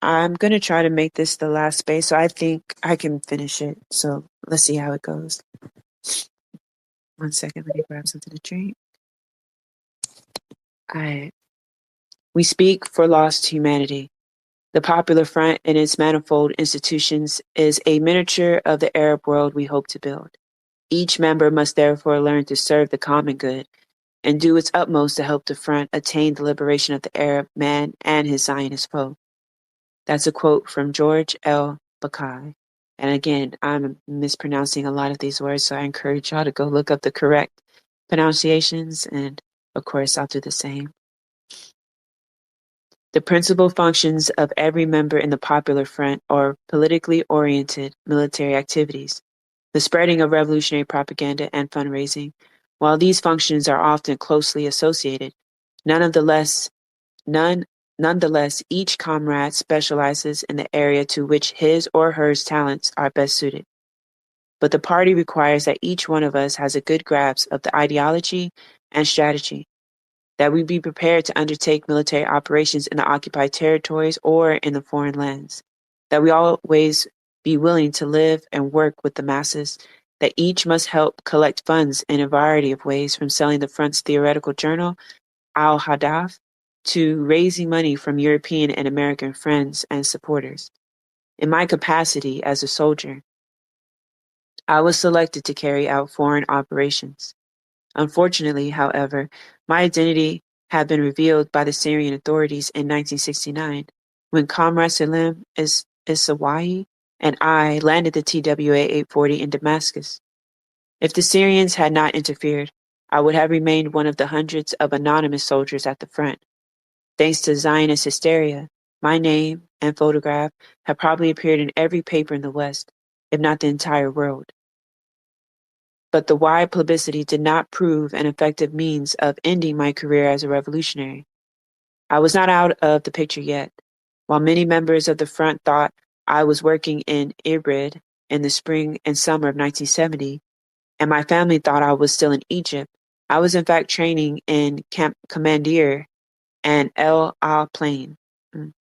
I'm going to try to make this the last space, so I think I can finish it. So let's see how it goes. 1 second, let me grab something to drink. All right. We speak for lost humanity. The Popular Front and its manifold institutions is a miniature of the Arab world we hope to build. Each member must therefore learn to serve the common good and do its utmost to help the front attain the liberation of the Arab man and his Zionist foe. That's a quote from George L. Buckeye. And again, I'm mispronouncing a lot of these words, so I encourage y'all to go look up the correct pronunciations, and of course, I'll do the same. The principal functions of every member in the Popular Front are politically oriented military activities, the spreading of revolutionary propaganda, and fundraising. While these functions are often closely associated, nonetheless, each comrade specializes in the area to which his or her talents are best suited. But the party requires that each one of us has a good grasp of the ideology and strategy, that we be prepared to undertake military operations in the occupied territories or in the foreign lands, that we always be willing to live and work with the masses, that each must help collect funds in a variety of ways, from selling the front's theoretical journal, Al-Hadaf, to raising money from European and American friends and supporters. In my capacity as a soldier, I was selected to carry out foreign operations. Unfortunately, however, my identity had been revealed by the Syrian authorities in 1969 when Comrade Salim Isawahi and I landed the TWA 840 in Damascus. If the Syrians had not interfered, I would have remained one of the hundreds of anonymous soldiers at the front. Thanks to Zionist hysteria, my name and photograph have probably appeared in every paper in the West, if not the entire world. But the wide publicity did not prove an effective means of ending my career as a revolutionary. I was not out of the picture yet. While many members of the front thought I was working in Ibrid in the spring and summer of 1970, and my family thought I was still in Egypt, I was in fact training in Camp Commandeer and El Al Plain. Oh,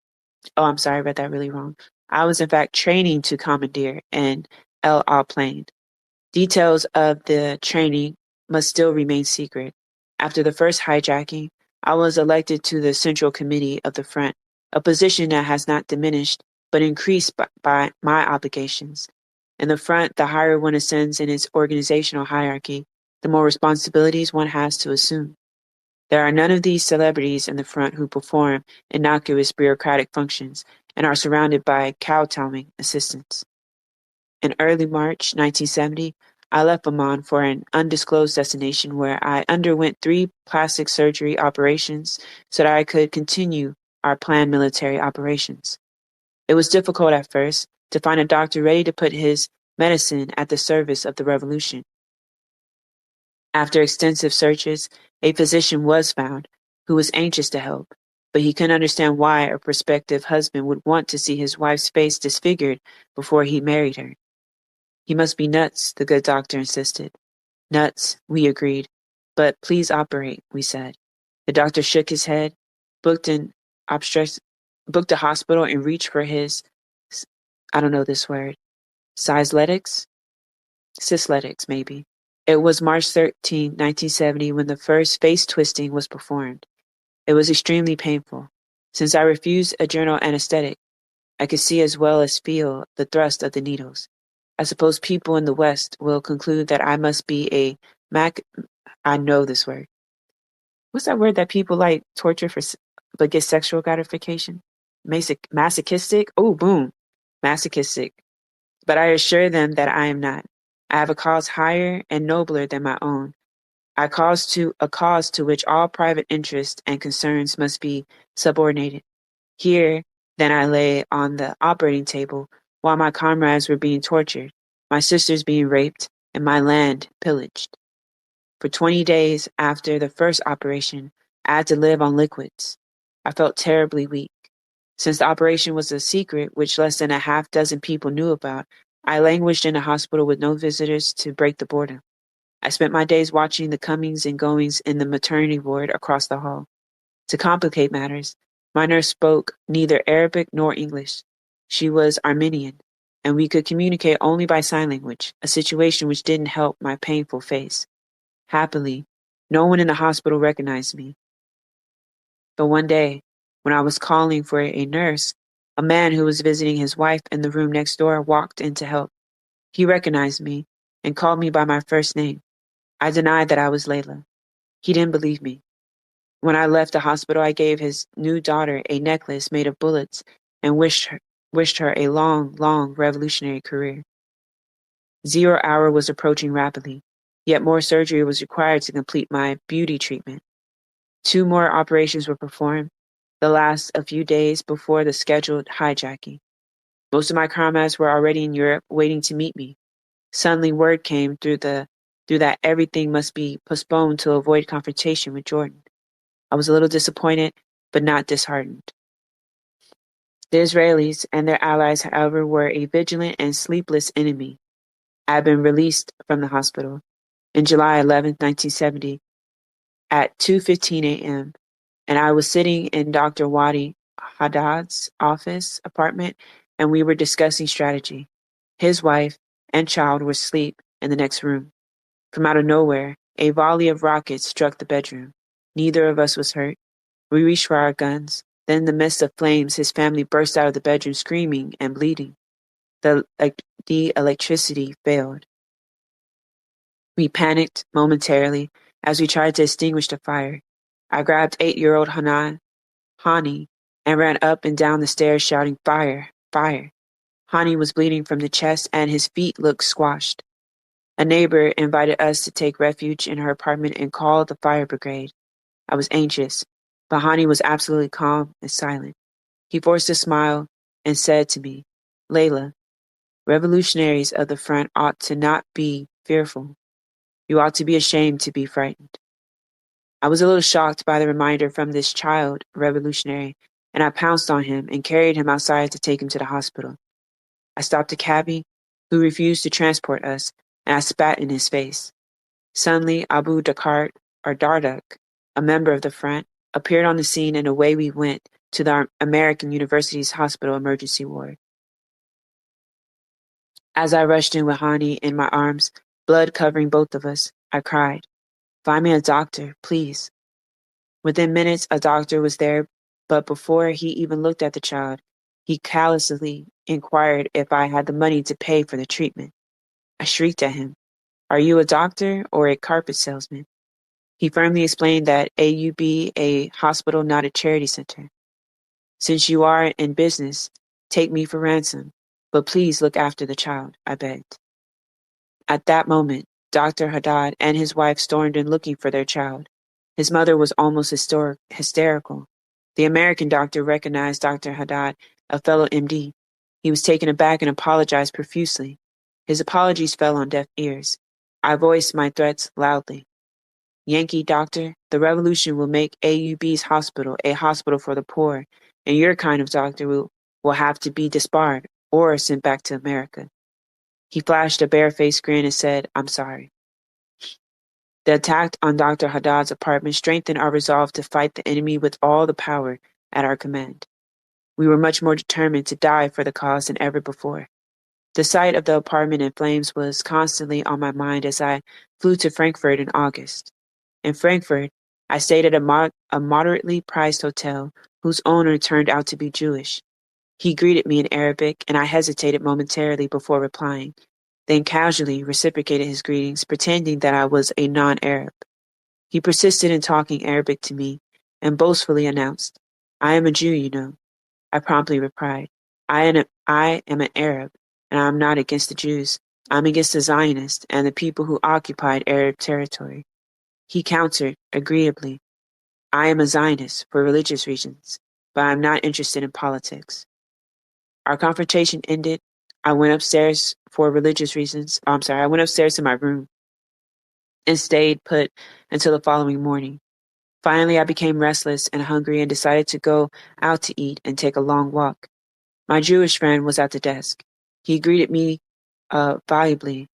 I'm sorry, I read that really wrong. I was in fact training to commandeer in El Al Plain. Details of the training must still remain secret. After the first hijacking, I was elected to the Central Committee of the Front, a position that has not diminished but increased by my obligations. In the Front, the higher one ascends in its organizational hierarchy, the more responsibilities one has to assume. There are none of these celebrities in the Front who perform innocuous bureaucratic functions and are surrounded by kowtowing assistants. In early March 1970, I left Amman for an undisclosed destination where I underwent 3 plastic surgery operations so that I could continue our planned military operations. It was difficult at first to find a doctor ready to put his medicine at the service of the revolution. After extensive searches, a physician was found who was anxious to help, but he couldn't understand why a prospective husband would want to see his wife's face disfigured before he married her. He must be nuts, the good doctor insisted. Nuts, we agreed. But please operate, we said. The doctor shook his head, booked an obstetric, booked a hospital, and reached for his, I don't know this word, sysletics? Sysletics, maybe. It was March 13, 1970, when the first face twisting was performed. It was extremely painful. Since I refused a general anesthetic, I could see as well as feel the thrust of the needles. I suppose people in the West will conclude that I must be a I know this word. What's that word that people like torture for, but get sexual gratification? Masochistic? Oh, boom. Masochistic. But I assure them that I am not. I have a cause higher and nobler than my own. A cause to which all private interests and concerns must be subordinated. Here, then I lay on the operating table while my comrades were being tortured, my sisters being raped, and my land pillaged. For 20 days after the first operation, I had to live on liquids. I felt terribly weak. Since the operation was a secret, which less than a half dozen people knew about, I languished in a hospital with no visitors to break the boredom. I spent my days watching the comings and goings in the maternity ward across the hall. To complicate matters, my nurse spoke neither Arabic nor English. She was Armenian, and we could communicate only by sign language, a situation which didn't help my painful face. Happily, no one in the hospital recognized me. But one day, when I was calling for a nurse, a man who was visiting his wife in the room next door walked in to help. He recognized me and called me by my first name. I denied that I was Leila. He didn't believe me. When I left the hospital, I gave his new daughter a necklace made of bullets and wished her a long, long revolutionary career. 0 hour was approaching rapidly, yet more surgery was required to complete my beauty treatment. 2 more operations were performed, the last a few days before the scheduled hijacking. Most of my comrades were already in Europe waiting to meet me. Suddenly word came through that everything must be postponed to avoid confrontation with Jordan. I was a little disappointed, but not disheartened. The Israelis and their allies, however, were a vigilant and sleepless enemy. I had been released from the hospital in July 11, 1970, at 2:15 a.m., and I was sitting in Dr. Wadi Haddad's office apartment, and we were discussing strategy. His wife and child were asleep in the next room. From out of nowhere, a volley of rockets struck the bedroom. Neither of us was hurt. We reached for our guns. Then, in the midst of flames, his family burst out of the bedroom screaming and bleeding. The electricity failed. We panicked momentarily as we tried to extinguish the fire. I grabbed 8-year-old Hani, and ran up and down the stairs shouting, "Fire! Fire!" Hani was bleeding from the chest and his feet looked squashed. A neighbor invited us to take refuge in her apartment and call the fire brigade. I was anxious, but Hani was absolutely calm and silent. He forced a smile and said to me, "Leila, revolutionaries of the front ought to not be fearful. You ought to be ashamed to be frightened." I was a little shocked by the reminder from this child revolutionary, and I pounced on him and carried him outside to take him to the hospital. I stopped a cabbie who refused to transport us, and I spat in his face. Suddenly, Abu Dakar, or Dardak, a member of the front, appeared on the scene, and away we went to the American University's hospital emergency ward. As I rushed in with Hani in my arms, blood covering both of us, I cried, "Find me a doctor, please." Within minutes, a doctor was there, but before he even looked at the child, he callously inquired if I had the money to pay for the treatment. I shrieked at him, "Are you a doctor or a carpet salesman?" He firmly explained that AUB a hospital, not a charity center. "Since you are in business, take me for ransom, but please look after the child," I begged. At that moment, Dr. Haddad and his wife stormed in looking for their child. His mother was almost hysterical. The American doctor recognized Dr. Haddad, a fellow MD. He was taken aback and apologized profusely. His apologies fell on deaf ears. I voiced my threats loudly. "Yankee doctor, the revolution will make AUB's hospital a hospital for the poor, and your kind of doctor will have to be disbarred or sent back to America." He flashed a barefaced grin and said, "I'm sorry." The attack on Dr. Haddad's apartment strengthened our resolve to fight the enemy with all the power at our command. We were much more determined to die for the cause than ever before. The sight of the apartment in flames was constantly on my mind as I flew to Frankfurt in August. In Frankfurt, I stayed at a moderately priced hotel whose owner turned out to be Jewish. He greeted me in Arabic, and I hesitated momentarily before replying, then casually reciprocated his greetings, pretending that I was a non-Arab. He persisted in talking Arabic to me, and boastfully announced, "I am a Jew, you know." I promptly replied, I am an Arab, and I am not against the Jews. I'm against the Zionists and the people who occupied Arab territory. He countered, agreeably, "I am a Zionist for religious reasons, but I am not interested in politics." Our confrontation ended. I went upstairs for religious reasons. I went upstairs to my room and stayed put until the following morning. Finally, I became restless and hungry and decided to go out to eat and take a long walk. My Jewish friend was at the desk. He greeted me volubly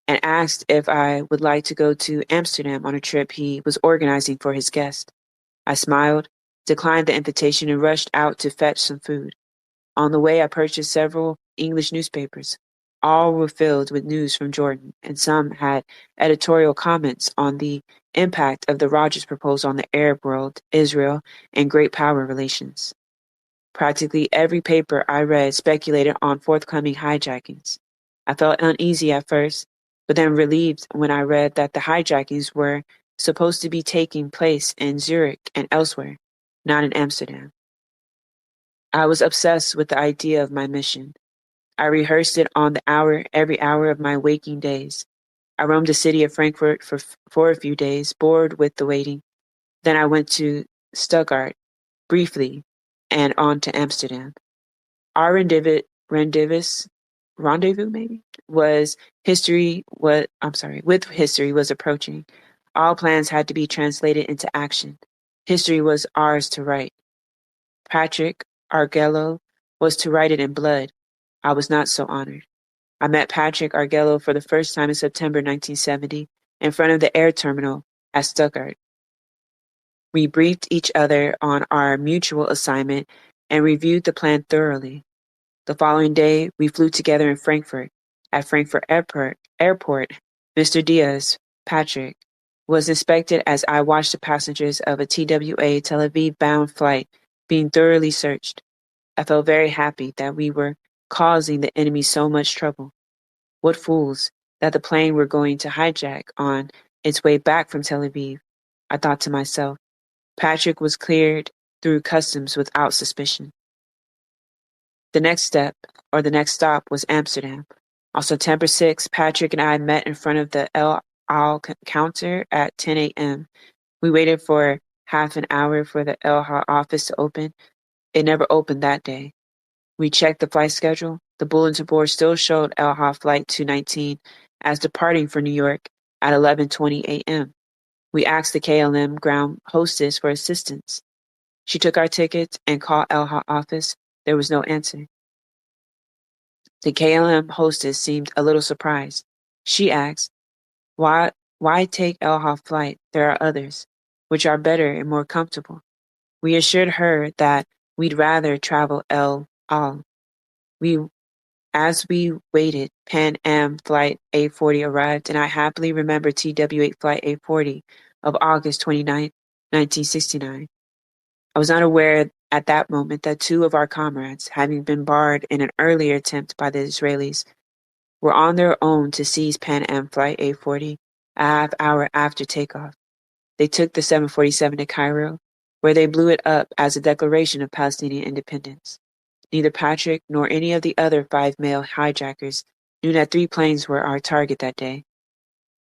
and asked if I would like to go to Amsterdam on a trip he was organizing for his guest. I smiled, declined the invitation, and rushed out to fetch some food. On the way, I purchased several English newspapers. All were filled with news from Jordan, and some had editorial comments on the impact of the Rogers proposal on the Arab world, Israel, and great power relations. Practically every paper I read speculated on forthcoming hijackings. I felt uneasy at first, but then relieved when I read that the hijackings were supposed to be taking place in Zurich and elsewhere, not in Amsterdam. I was obsessed with the idea of my mission. I rehearsed it on the hour, every hour of my waking days. I roamed the city of Frankfurt for a few days, bored with the waiting. Then I went to Stuttgart, briefly, and on to Amsterdam. Our rendezvous maybe, was history, with history was approaching. All plans had to be translated into action. History was ours to write. Patrick Argello was to write it in blood. I was not so honored. I met Patrick Argello for the first time in September 1970 in front of the air terminal at Stuttgart. We briefed each other on our mutual assignment and reviewed the plan thoroughly. The following day, we flew together in Frankfurt. At Frankfurt Airport, Mr. Diaz, Patrick, was inspected as I watched the passengers of a TWA Tel Aviv-bound flight being thoroughly searched. I felt very happy that we were causing the enemy so much trouble. What fools that the plane were going to hijack on its way back from Tel Aviv, I thought to myself. Patrick was cleared through customs without suspicion. The next stop was Amsterdam. On September 6, Patrick and I met in front of the El Al counter at 10 a.m. We waited for half an hour for the El Al office to open. It never opened that day. We checked the flight schedule. The bulletin board still showed El Al Flight 219 as departing for New York at 11:20 a.m. We asked the KLM ground hostess for assistance. She took our tickets and called El Al office. There was no answer. The KLM hostess seemed a little surprised. She asked, why take El Al flight? There are others, which are better and more comfortable. We assured her that we'd rather travel El Al. As we waited, Pan Am Flight 840 arrived, and I happily remember TW8 Flight 840 of August 29th, 1969. I was not aware at that moment that two of our comrades, having been barred in an earlier attempt by the Israelis, were on their own to seize Pan Am Flight 840 a half hour after takeoff. They took the 747 to Cairo, where they blew it up as a declaration of Palestinian independence. Neither Patrick nor any of the other 5 male hijackers knew that 3 planes were our target that day.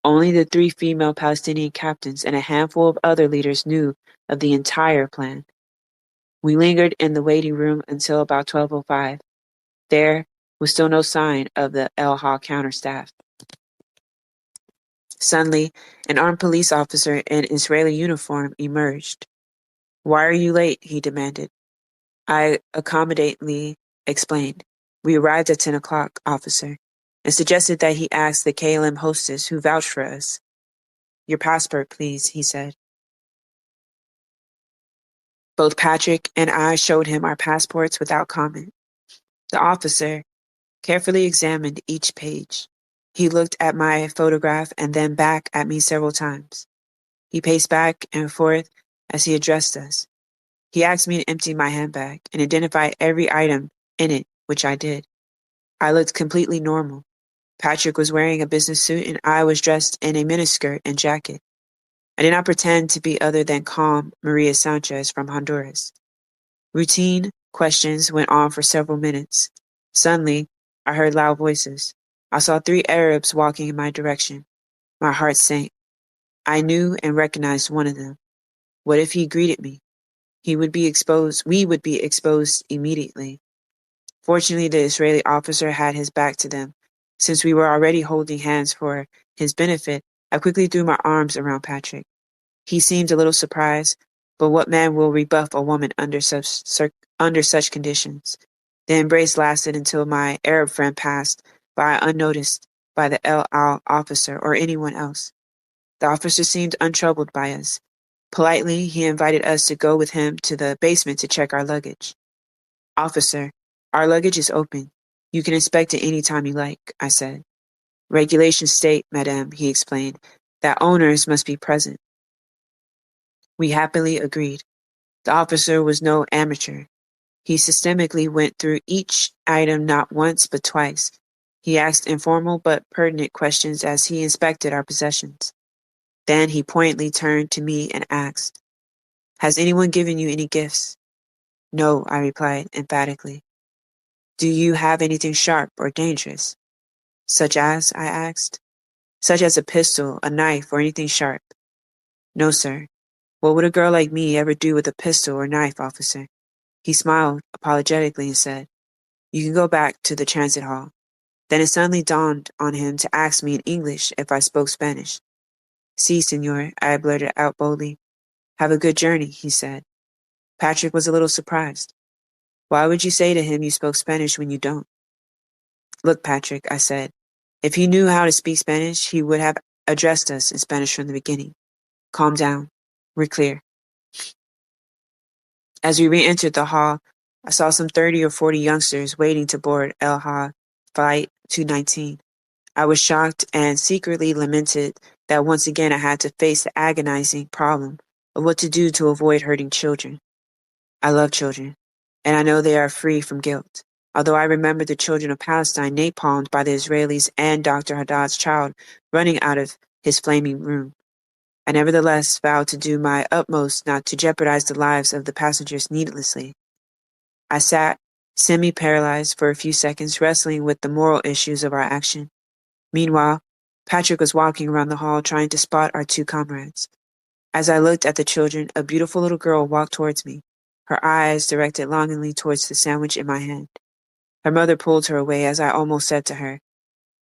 Only the 3 female Palestinian captains and a handful of other leaders knew of the entire plan. We lingered in the waiting room until about 12:05. There was still no sign of the El Ha counterstaff. Suddenly, an armed police officer in Israeli uniform emerged. "Why are you late?" he demanded. I accommodatingly explained. "We arrived at 10 o'clock, officer," and suggested that he ask the KLM hostess who vouched for us. "Your passport, please," he said. Both Patrick and I showed him our passports without comment. The officer carefully examined each page. He looked at my photograph and then back at me several times. He paced back and forth as he addressed us. He asked me to empty my handbag and identify every item in it, which I did. I looked completely normal. Patrick was wearing a business suit and I was dressed in a miniskirt and jacket. I did not pretend to be other than calm Maria Sanchez from Honduras. Routine questions went on for several minutes. Suddenly, I heard loud voices. I saw 3 Arabs walking in my direction. My heart sank. I knew and recognized one of them. What if he greeted me? We would be exposed immediately. Fortunately, the Israeli officer had his back to them. Since we were already holding hands for his benefit, I quickly threw my arms around Patrick. He seemed a little surprised, but what man will rebuff a woman under such conditions? The embrace lasted until my Arab friend passed by unnoticed by the El Al officer or anyone else. The officer seemed untroubled by us. Politely, he invited us to go with him to the basement to check our luggage. "Officer, our luggage is open. You can inspect it any time you like," I said. "Regulations state, madame," he explained, "that owners must be present." We happily agreed. The officer was no amateur. He systematically went through each item not once but twice. He asked informal but pertinent questions as he inspected our possessions. Then he pointedly turned to me and asked, "Has anyone given you any gifts?" "No," I replied emphatically. "Do you have anything sharp or dangerous?" "Such as?" I asked. "Such as a pistol, a knife, or anything sharp." "No, sir. What would a girl like me ever do with a pistol or knife, officer?" He smiled apologetically and said, "You can go back to the transit hall." Then it suddenly dawned on him to ask me in English if I spoke Spanish. "Sí, señor," I blurted out boldly. "Have a good journey," he said. Patrick was a little surprised. "Why would you say to him you spoke Spanish when you don't?" "Look, Patrick," I said, "if he knew how to speak Spanish, he would have addressed us in Spanish from the beginning. Calm down. We're clear." As we re-entered the hall, I saw some 30 or 40 youngsters waiting to board El Ha Flight 219. I was shocked and secretly lamented that once again I had to face the agonizing problem of what to do to avoid hurting children. I love children, and I know they are free from guilt. Although I remember the children of Palestine napalmed by the Israelis and Dr. Haddad's child running out of his flaming room. I nevertheless vowed to do my utmost not to jeopardize the lives of the passengers needlessly. I sat, semi-paralyzed for a few seconds, wrestling with the moral issues of our action. Meanwhile, Patrick was walking around the hall trying to spot our 2 comrades. As I looked at the children, a beautiful little girl walked towards me, her eyes directed longingly towards the sandwich in my hand. Her mother pulled her away as I almost said to her,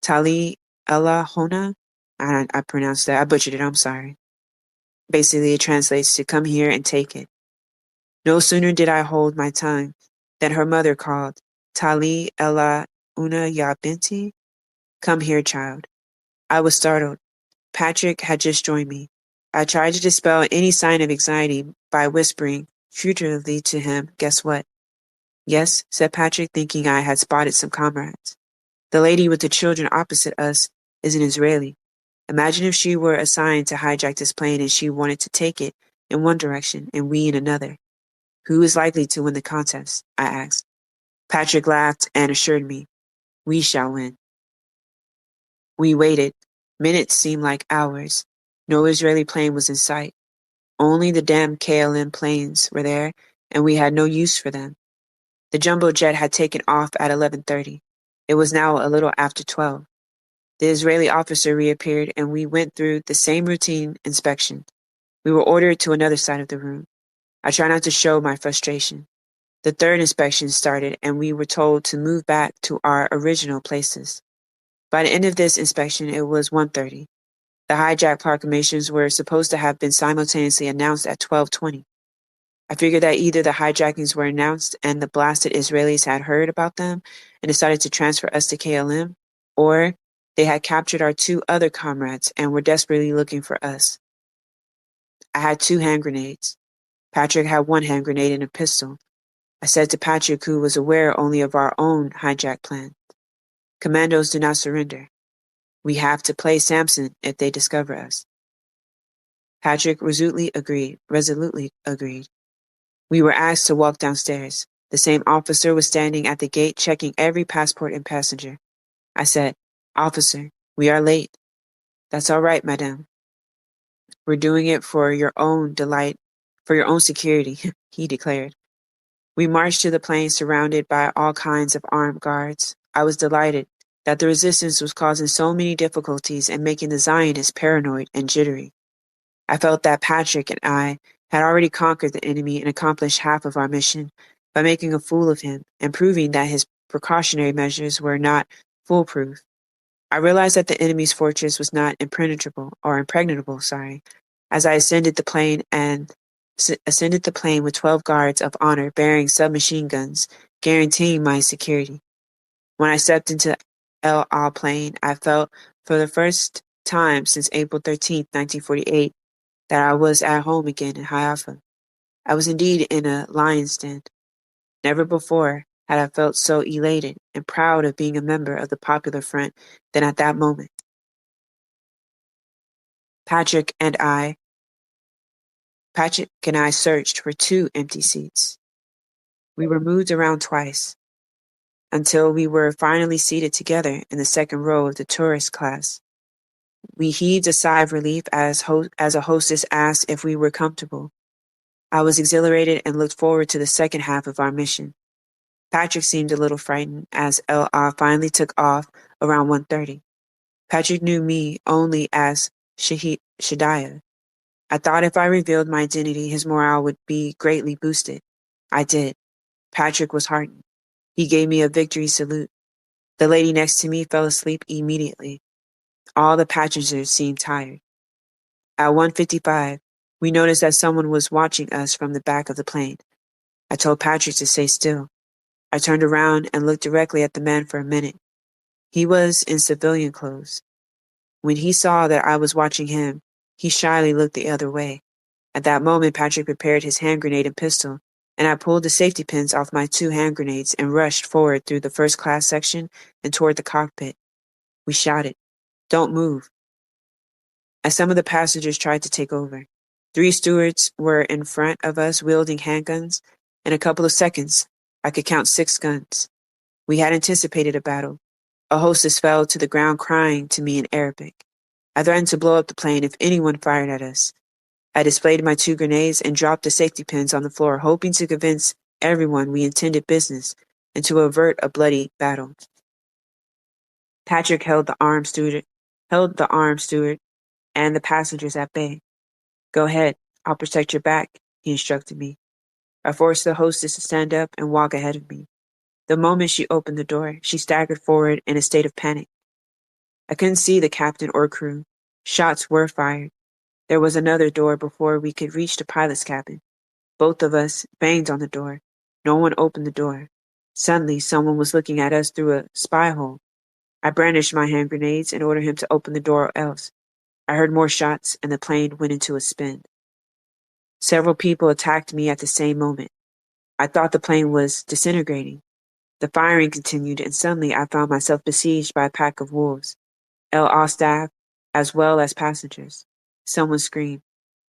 "Tali Ella Hona?" I pronounced that. I butchered it. I'm sorry. Basically, it translates to "come here and take it." No sooner did I hold my tongue than her mother called, "Tali Ella Una Ya Binti?" "Come here, child." I was startled. Patrick had just joined me. I tried to dispel any sign of anxiety by whispering furtively to him, "Guess what?" "Yes," said Patrick, thinking I had spotted some comrades. "The lady with the children opposite us is an Israeli. Imagine if she were assigned to hijack this plane and she wanted to take it in one direction and we in another. Who is likely to win the contest? I asked. Patrick laughed and assured me, we shall win. We waited. Minutes seemed like hours. No Israeli plane was in sight. Only the damn KLM planes were there, and we had no use for them. The jumbo jet had taken off at 11:30. It was now a little after 12. The Israeli officer reappeared, and we went through the same routine inspection. We were ordered to another side of the room. I tried not to show my frustration. The third inspection started, and we were told to move back to our original places. By the end of this inspection, it was 1:30. The hijack proclamations were supposed to have been simultaneously announced at 12:20. I figured that either the hijackings were announced and the blasted Israelis had heard about them and decided to transfer us to KLM, or they had captured our two other comrades and were desperately looking for us. I had 2 hand grenades. Patrick had 1 hand grenade and a pistol. I said to Patrick, who was aware only of our own hijack plan, "Commandos do not surrender. We have to play Samson if they discover us." Patrick resolutely agreed. We were asked to walk downstairs. The same officer was standing at the gate checking every passport and passenger. I said, "Officer, we are late." "That's all right, madame. We're doing it for your own delight, for your own security," he declared. We marched to the plane surrounded by all kinds of armed guards. I was delighted that the resistance was causing so many difficulties and making the Zionists paranoid and jittery. I felt that Patrick and I had already conquered the enemy and accomplished half of our mission by making a fool of him and proving that his precautionary measures were not foolproof. I realized that the enemy's fortress was not impregnable, as I ascended the plane with 12 guards of honor bearing submachine guns, guaranteeing my security. When I stepped into El Al plane, I felt for the first time since April 13, 1948, that I was at home again in Haifa. I was indeed in a lion's den. Never before had I felt so elated and proud of being a member of the Popular Front than at that moment. Patrick and I searched for 2 empty seats. We were moved around twice until we were finally seated together in the second row of the tourist class. We heaved a sigh of relief as a hostess asked if we were comfortable. I was exhilarated and looked forward to the second half of our mission. Patrick seemed a little frightened as El Al finally took off around 1:30. Patrick knew me only as Shadiah. I thought if I revealed my identity, his morale would be greatly boosted. I did. Patrick was heartened. He gave me a victory salute. The lady next to me fell asleep immediately. All the passengers seemed tired. At 1:55, we noticed that someone was watching us from the back of the plane. I told Patrick to stay still. I turned around and looked directly at the man for a minute. He was in civilian clothes. When he saw that I was watching him, he shyly looked the other way. At that moment, Patrick prepared his hand grenade and pistol, and I pulled the safety pins off my 2 hand grenades and rushed forward through the first class section and toward the cockpit. We shouted, "Don't move," as some of the passengers tried to take over. 3 stewards were in front of us wielding handguns. In a couple of seconds, I could count 6 guns. We had anticipated a battle. A hostess fell to the ground crying to me in Arabic. I threatened to blow up the plane if anyone fired at us. I displayed my 2 grenades and dropped the safety pins on the floor, hoping to convince everyone we intended business and to avert a bloody battle. Patrick held the armed steward and the passengers at bay. "Go ahead, I'll protect your back," he instructed me. I forced the hostess to stand up and walk ahead of me. The moment she opened the door, she staggered forward in a state of panic. I couldn't see the captain or crew. Shots were fired. There was another door before we could reach the pilot's cabin. Both of us banged on the door. No one opened the door. Suddenly, someone was looking at us through a spy hole. I brandished my hand grenades and ordered him to open the door or else. I heard more shots and the plane went into a spin. Several people attacked me at the same moment. I thought the plane was disintegrating. The firing continued, and suddenly I found myself besieged by a pack of wolves, El Al staff, as well as passengers. Someone screamed,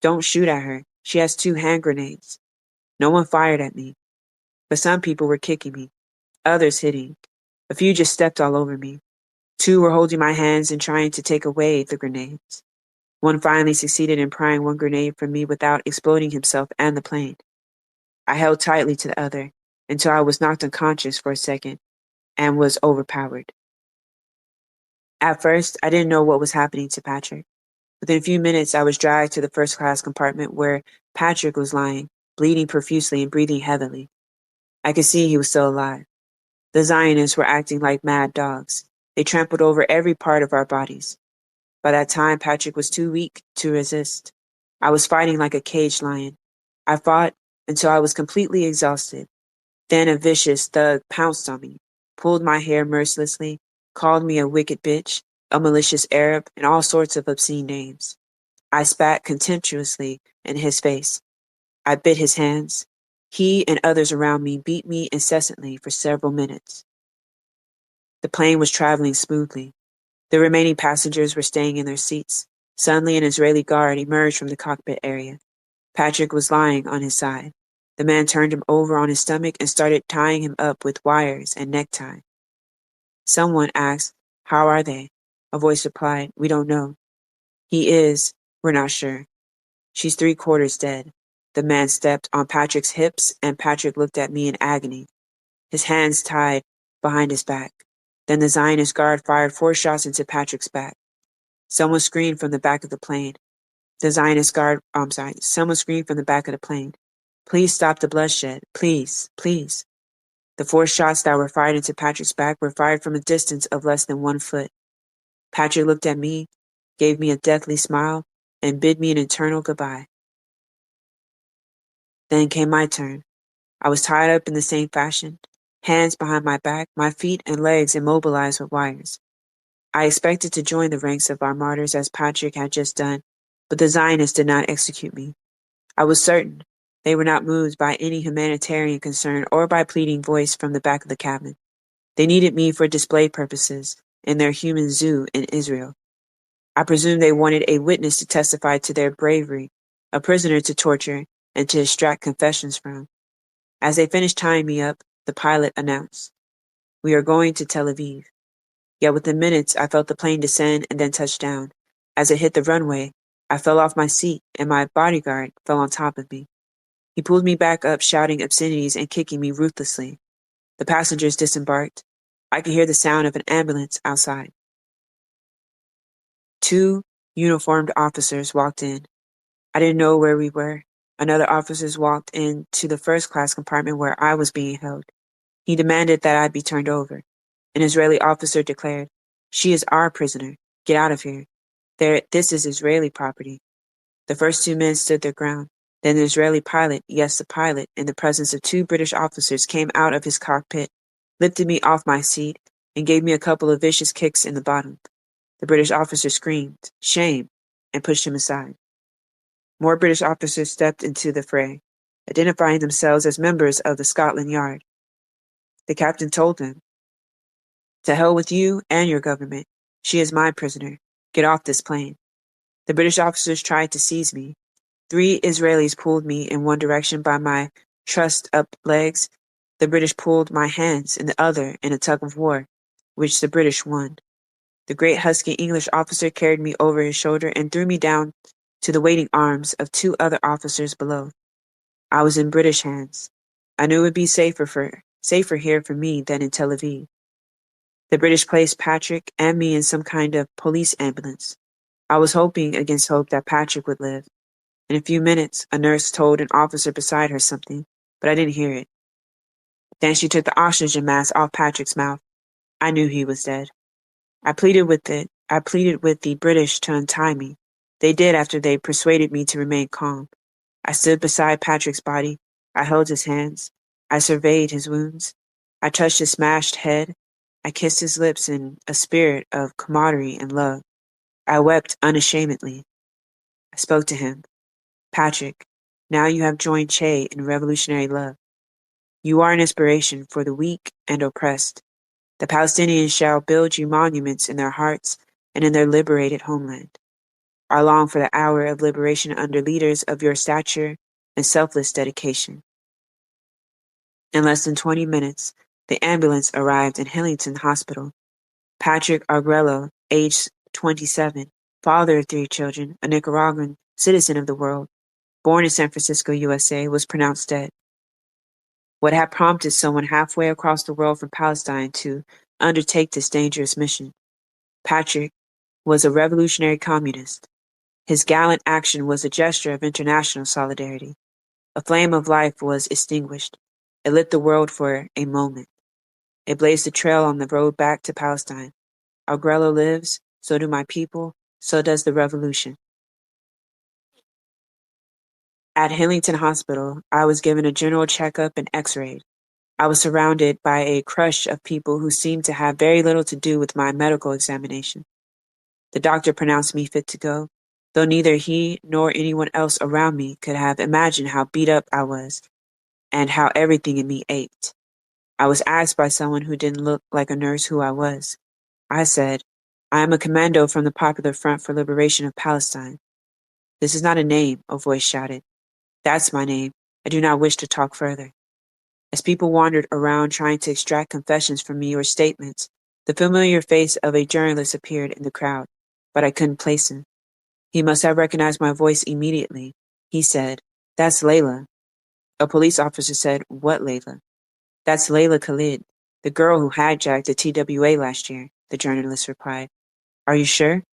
"Don't shoot at her. She has 2 hand grenades. No one fired at me, but some people were kicking me, others hitting. A few just stepped all over me. 2 were holding my hands and trying to take away the grenades. One finally succeeded in prying one grenade from me without exploding himself and the plane. I held tightly to the other until I was knocked unconscious for a second and was overpowered. At first, I didn't know what was happening to Patrick. Within a few minutes, I was dragged to the first-class compartment where Patrick was lying, bleeding profusely and breathing heavily. I could see he was still alive. The Zionists were acting like mad dogs. They trampled over every part of our bodies. By that time, Patrick was too weak to resist. I was fighting like a caged lion. I fought until I was completely exhausted. Then a vicious thug pounced on me, pulled my hair mercilessly, called me a wicked bitch, a malicious Arab, and all sorts of obscene names. I spat contemptuously in his face. I bit his hands. He and others around me beat me incessantly for several minutes. The plane was traveling smoothly. The remaining passengers were staying in their seats. Suddenly, an Israeli guard emerged from the cockpit area. Patrick was lying on his side. The man turned him over on his stomach and started tying him up with wires and necktie. Someone asked, "How are they?" A voice replied, "We don't know." "He is. We're not sure." "She's 3/4 dead." The man stepped on Patrick's hips and Patrick looked at me in agony, his hands tied behind his back. Then the Zionist guard fired 4 shots into Patrick's back. Someone screamed from the back of the plane. Someone screamed from the back of the plane. "Please stop the bloodshed. Please, please." The 4 shots that were fired into Patrick's back were fired from a distance of less than 1 foot. Patrick looked at me, gave me a deathly smile, and bid me an eternal goodbye. Then came my turn. I was tied up in the same fashion, hands behind my back, my feet and legs immobilized with wires. I expected to join the ranks of our martyrs as Patrick had just done, but the Zionists did not execute me. I was certain they were not moved by any humanitarian concern or by pleading voice from the back of the cabin. They needed me for display purposes in their human zoo in Israel. I presume they wanted a witness to testify to their bravery, a prisoner to torture and to extract confessions from. As they finished tying me up, the pilot announced, "We are going to Tel Aviv." Yet within minutes, I felt the plane descend and then touch down. As it hit the runway, I fell off my seat and my bodyguard fell on top of me. He pulled me back up, shouting obscenities and kicking me ruthlessly. The passengers disembarked. I could hear the sound of an ambulance outside. 2 uniformed officers walked in. I didn't know where we were. Another officer walked into the first-class compartment where I was being held. He demanded that I be turned over. An Israeli officer declared, "She is our prisoner. Get out of here. This is Israeli property." The first 2 men stood their ground. Then the Israeli pilot, yes, the pilot, in the presence of 2 British officers, came out of his cockpit, lifted me off my seat, and gave me a couple of vicious kicks in the bottom. The British officer screamed, "Shame," and pushed him aside. More British officers stepped into the fray, identifying themselves as members of the Scotland Yard. The captain told them, "To hell with you and your government. She is my prisoner. Get off this plane." The British officers tried to seize me. 3 Israelis pulled me in one direction by my trussed-up legs. The British pulled my hands in the other in a tug-of-war, which the British won. The great husky English officer carried me over his shoulder and threw me down to the waiting arms of 2 other officers below. I was in British hands. I knew it would be safer here for me than in Tel Aviv. The British placed Patrick and me in some kind of police ambulance. I was hoping against hope that Patrick would live. In a few minutes, a nurse told an officer beside her something, but I didn't hear it. Then she took the oxygen mask off Patrick's mouth. I knew he was dead. I pleaded with the British to untie me. They did after they persuaded me to remain calm. I stood beside Patrick's body. I held his hands. I surveyed his wounds. I touched his smashed head. I kissed his lips in a spirit of camaraderie and love. I wept unashamedly. I spoke to him. "Patrick, now you have joined Che in revolutionary love. You are an inspiration for the weak and oppressed. The Palestinians shall build you monuments in their hearts and in their liberated homeland." I long for the hour of liberation under leaders of your stature and selfless dedication. In less than 20 minutes, the ambulance arrived in Hillington Hospital. Patrick Arguello, age 27, father of 3 children, a Nicaraguan citizen of the world, born in San Francisco, USA, was pronounced dead. What had prompted someone halfway across the world from Palestine to undertake this dangerous mission? Patrick was a revolutionary communist. His gallant action was a gesture of international solidarity. A flame of life was extinguished. It lit the world for a moment. It blazed a trail on the road back to Palestine. Arguello lives, so do my people, so does the revolution. At Hillington Hospital, I was given a general checkup and x-rayed. I was surrounded by a crush of people who seemed to have very little to do with my medical examination. The doctor pronounced me fit to go, though neither he nor anyone else around me could have imagined how beat up I was and how everything in me ached. I was asked by someone who didn't look like a nurse who I was. I said, I am a commando from the Popular Front for Liberation of Palestine. This is not a name, a voice shouted. That's my name. I do not wish to talk further. As people wandered around trying to extract confessions from me or statements, the familiar face of a journalist appeared in the crowd, but I couldn't place him. He must have recognized my voice immediately. He said, That's Leila. A police officer said, What Leila? That's Leila Khaled, the girl who hijacked the TWA last year, the journalist replied. Are you sure?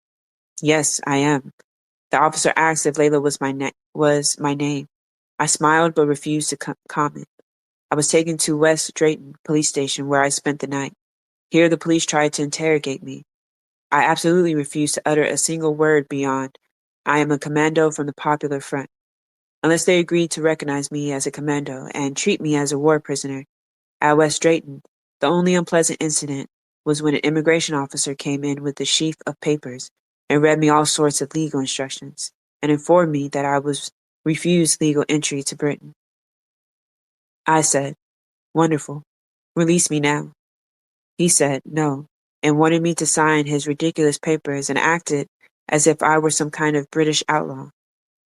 Yes, I am. The officer asked if Leila was my name. I smiled but refused to comment. I was taken to West Drayton police station where I spent the night. Here the police tried to interrogate me. I absolutely refused to utter a single word beyond, I am a commando from the Popular Front. Unless they agreed to recognize me as a commando and treat me as a war prisoner. At West Drayton, the only unpleasant incident was when an immigration officer came in with a sheaf of papers and read me all sorts of legal instructions and informed me that I was refused legal entry to Britain. I said, Wonderful. Release me now. He said no and wanted me to sign his ridiculous papers and acted as if I were some kind of British outlaw.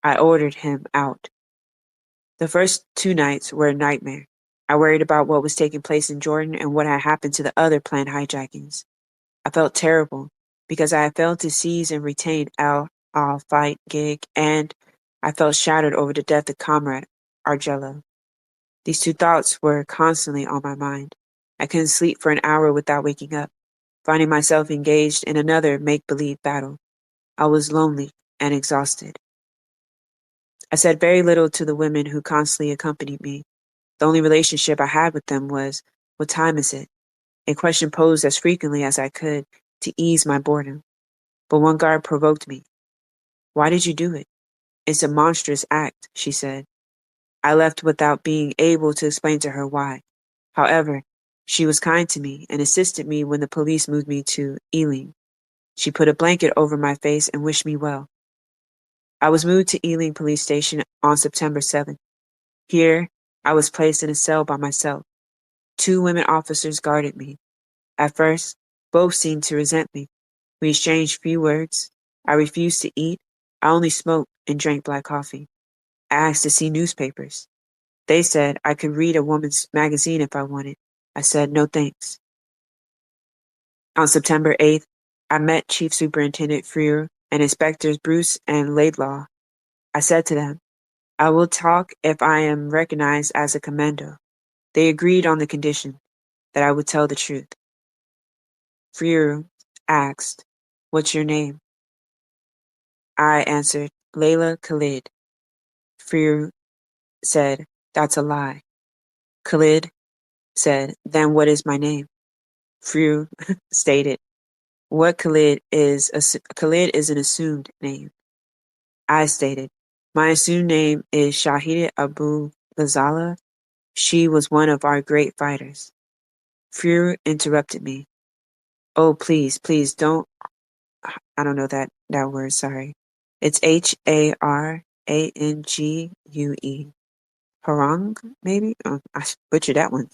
I ordered him out. The first 2 nights were a nightmare. I worried about what was taking place in Jordan and what had happened to the other planned hijackings. I felt terrible because I had failed to seize and retain Al-Fight gig, and I felt shattered over the death of Comrade Argello. These 2 thoughts were constantly on my mind. I couldn't sleep for an hour without waking up, finding myself engaged in another make-believe battle. I was lonely and exhausted. I said very little to the women who constantly accompanied me. The only relationship I had with them was, What time is it? A question posed as frequently as I could to ease my boredom. But one guard provoked me. Why did you do it? It's a monstrous act, she said. I left without being able to explain to her why. However, she was kind to me and assisted me when the police moved me to Ealing. She put a blanket over my face and wished me well. I was moved to Ealing Police Station on September 7th. Here, I was placed in a cell by myself. 2 women officers guarded me. At first, both seemed to resent me. We exchanged few words. I refused to eat. I only smoked and drank black coffee. I asked to see newspapers. They said I could read a woman's magazine if I wanted. I said no thanks. On September 8th, I met Chief Superintendent Freer and Inspectors Bruce and Laidlaw. I said to them, I will talk if I am recognized as a commando. They agreed on the condition that I would tell the truth. Freer asked, What's your name? I answered, Leila Khaled. Freer said, That's a lie. Khaled said, Then what is my name? Freer stated, Khaled is an assumed name. I stated, My assumed name is Shahida Abu Ghazala. She was one of our great fighters. Freer interrupted me. Oh, please, don't. I don't know that word, sorry. It's Harangue. Harang, maybe? Oh, I butchered that one.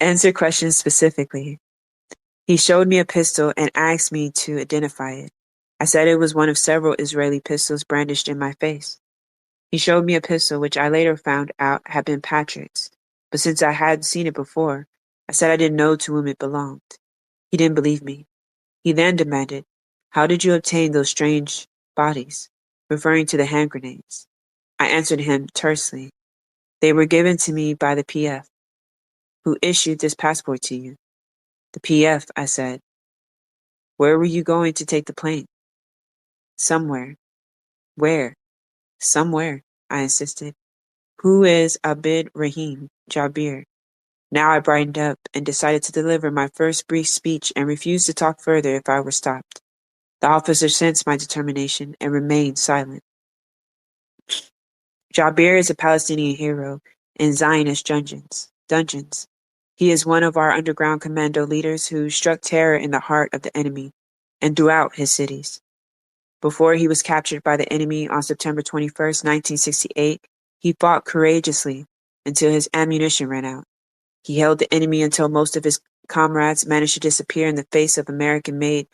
Answer questions specifically. He showed me a pistol and asked me to identify it. I said it was one of several Israeli pistols brandished in my face. He showed me a pistol which I later found out had been Patrick's, but since I hadn't seen it before, I said I didn't know to whom it belonged. He didn't believe me. He then demanded, "How did you obtain those strange bodies?" referring to the hand grenades. I answered him tersely, "They were given to me by the PF. Who issued this passport to you?" "The PF," I said. "Where were you going to take the plane?" "Somewhere." "Where?" "Somewhere," I insisted. "Who is Abid Rahim Jabir?" Now I brightened up and decided to deliver my first brief speech and refused to talk further if I were stopped. The officer sensed my determination and remained silent. Jabir is a Palestinian hero in Zionist dungeons. He is one of our underground commando leaders who struck terror in the heart of the enemy and throughout his cities. Before he was captured by the enemy on September 21st, 1968, he fought courageously until his ammunition ran out. He held the enemy until most of his comrades managed to disappear in the face of American-made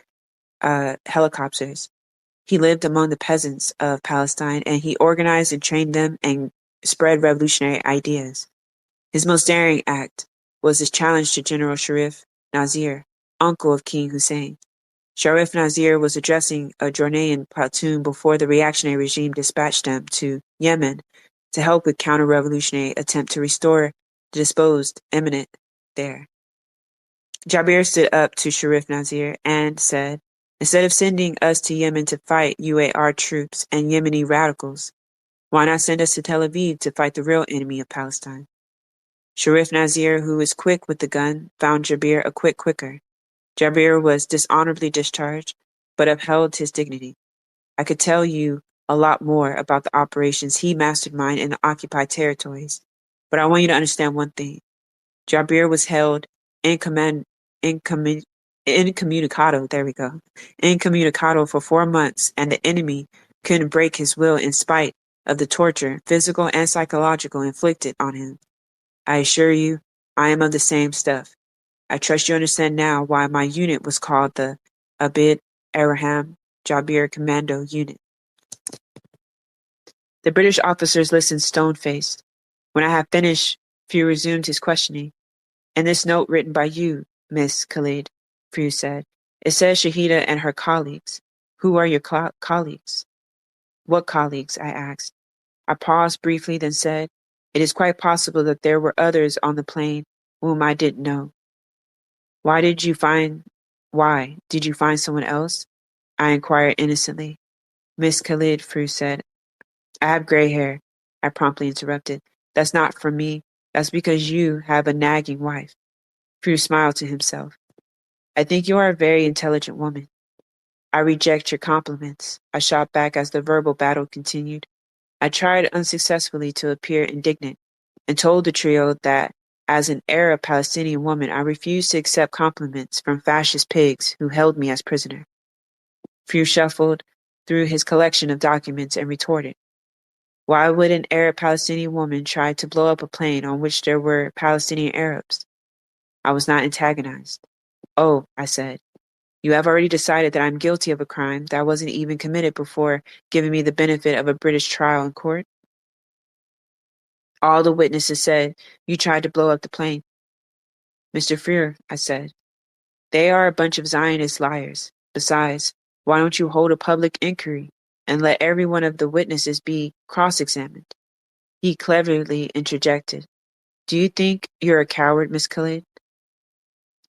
helicopters. He lived among the peasants of Palestine, and he organized and trained them and spread revolutionary ideas. His most daring act was his challenge to General Sharif Nazir, uncle of King Hussein. Sharif Nazir was addressing a Jordanian platoon before the reactionary regime dispatched them to Yemen to help with counter-revolutionary attempt to restore the disposed eminent there. Jabir stood up to Sharif Nazir and said, "Instead of sending us to Yemen to fight UAR troops and Yemeni radicals, why not send us to Tel Aviv to fight the real enemy of Palestine?" Sharif Nazir, who was quick with the gun, found Jabir a quicker. Jabir was dishonorably discharged, but upheld his dignity. I could tell you a lot more about the operations he masterminded in the occupied territories, but I want you to understand one thing. Jabir was held incommunicado, there we go, incommunicado for 4 months, and the enemy couldn't break his will in spite of the torture, physical and psychological, inflicted on him. I assure you, I am of the same stuff. I trust you understand now why my unit was called the Abid Araham Jabir Commando Unit. The British officers listened stone-faced. When I had finished, Few resumed his questioning. "In this note written by you, Miss Khaled," Few said, "it says Shahida and her colleagues. Who are your colleagues?" "What colleagues?" I asked. I paused briefly, then said, "It is quite possible that there were others on the plane whom I didn't know." Why did you find someone else?" I inquired innocently. "Miss Khalid," Few said, "I have gray hair," I promptly interrupted. "That's not from me. That's because you have a nagging wife." Few smiled to himself. "I think you are a very intelligent woman." "I reject your compliments," I shot back as the verbal battle continued. I tried unsuccessfully to appear indignant, and told the trio that as an Arab Palestinian woman I refused to accept compliments from fascist pigs who held me as prisoner. Few shuffled through his collection of documents and retorted, "Why would an Arab Palestinian woman try to blow up a plane on which there were Palestinian Arabs?" I was not antagonized. "Oh," I said, "you have already decided that I'm guilty of a crime that wasn't even committed before giving me the benefit of a British trial in court?" "All the witnesses said you tried to blow up the plane." "Mr. Freer," I said, "they are a bunch of Zionist liars. Besides, why don't you hold a public inquiry and let every one of the witnesses be cross-examined?" He cleverly interjected, "Do you think you're a coward, Miss Khalid?"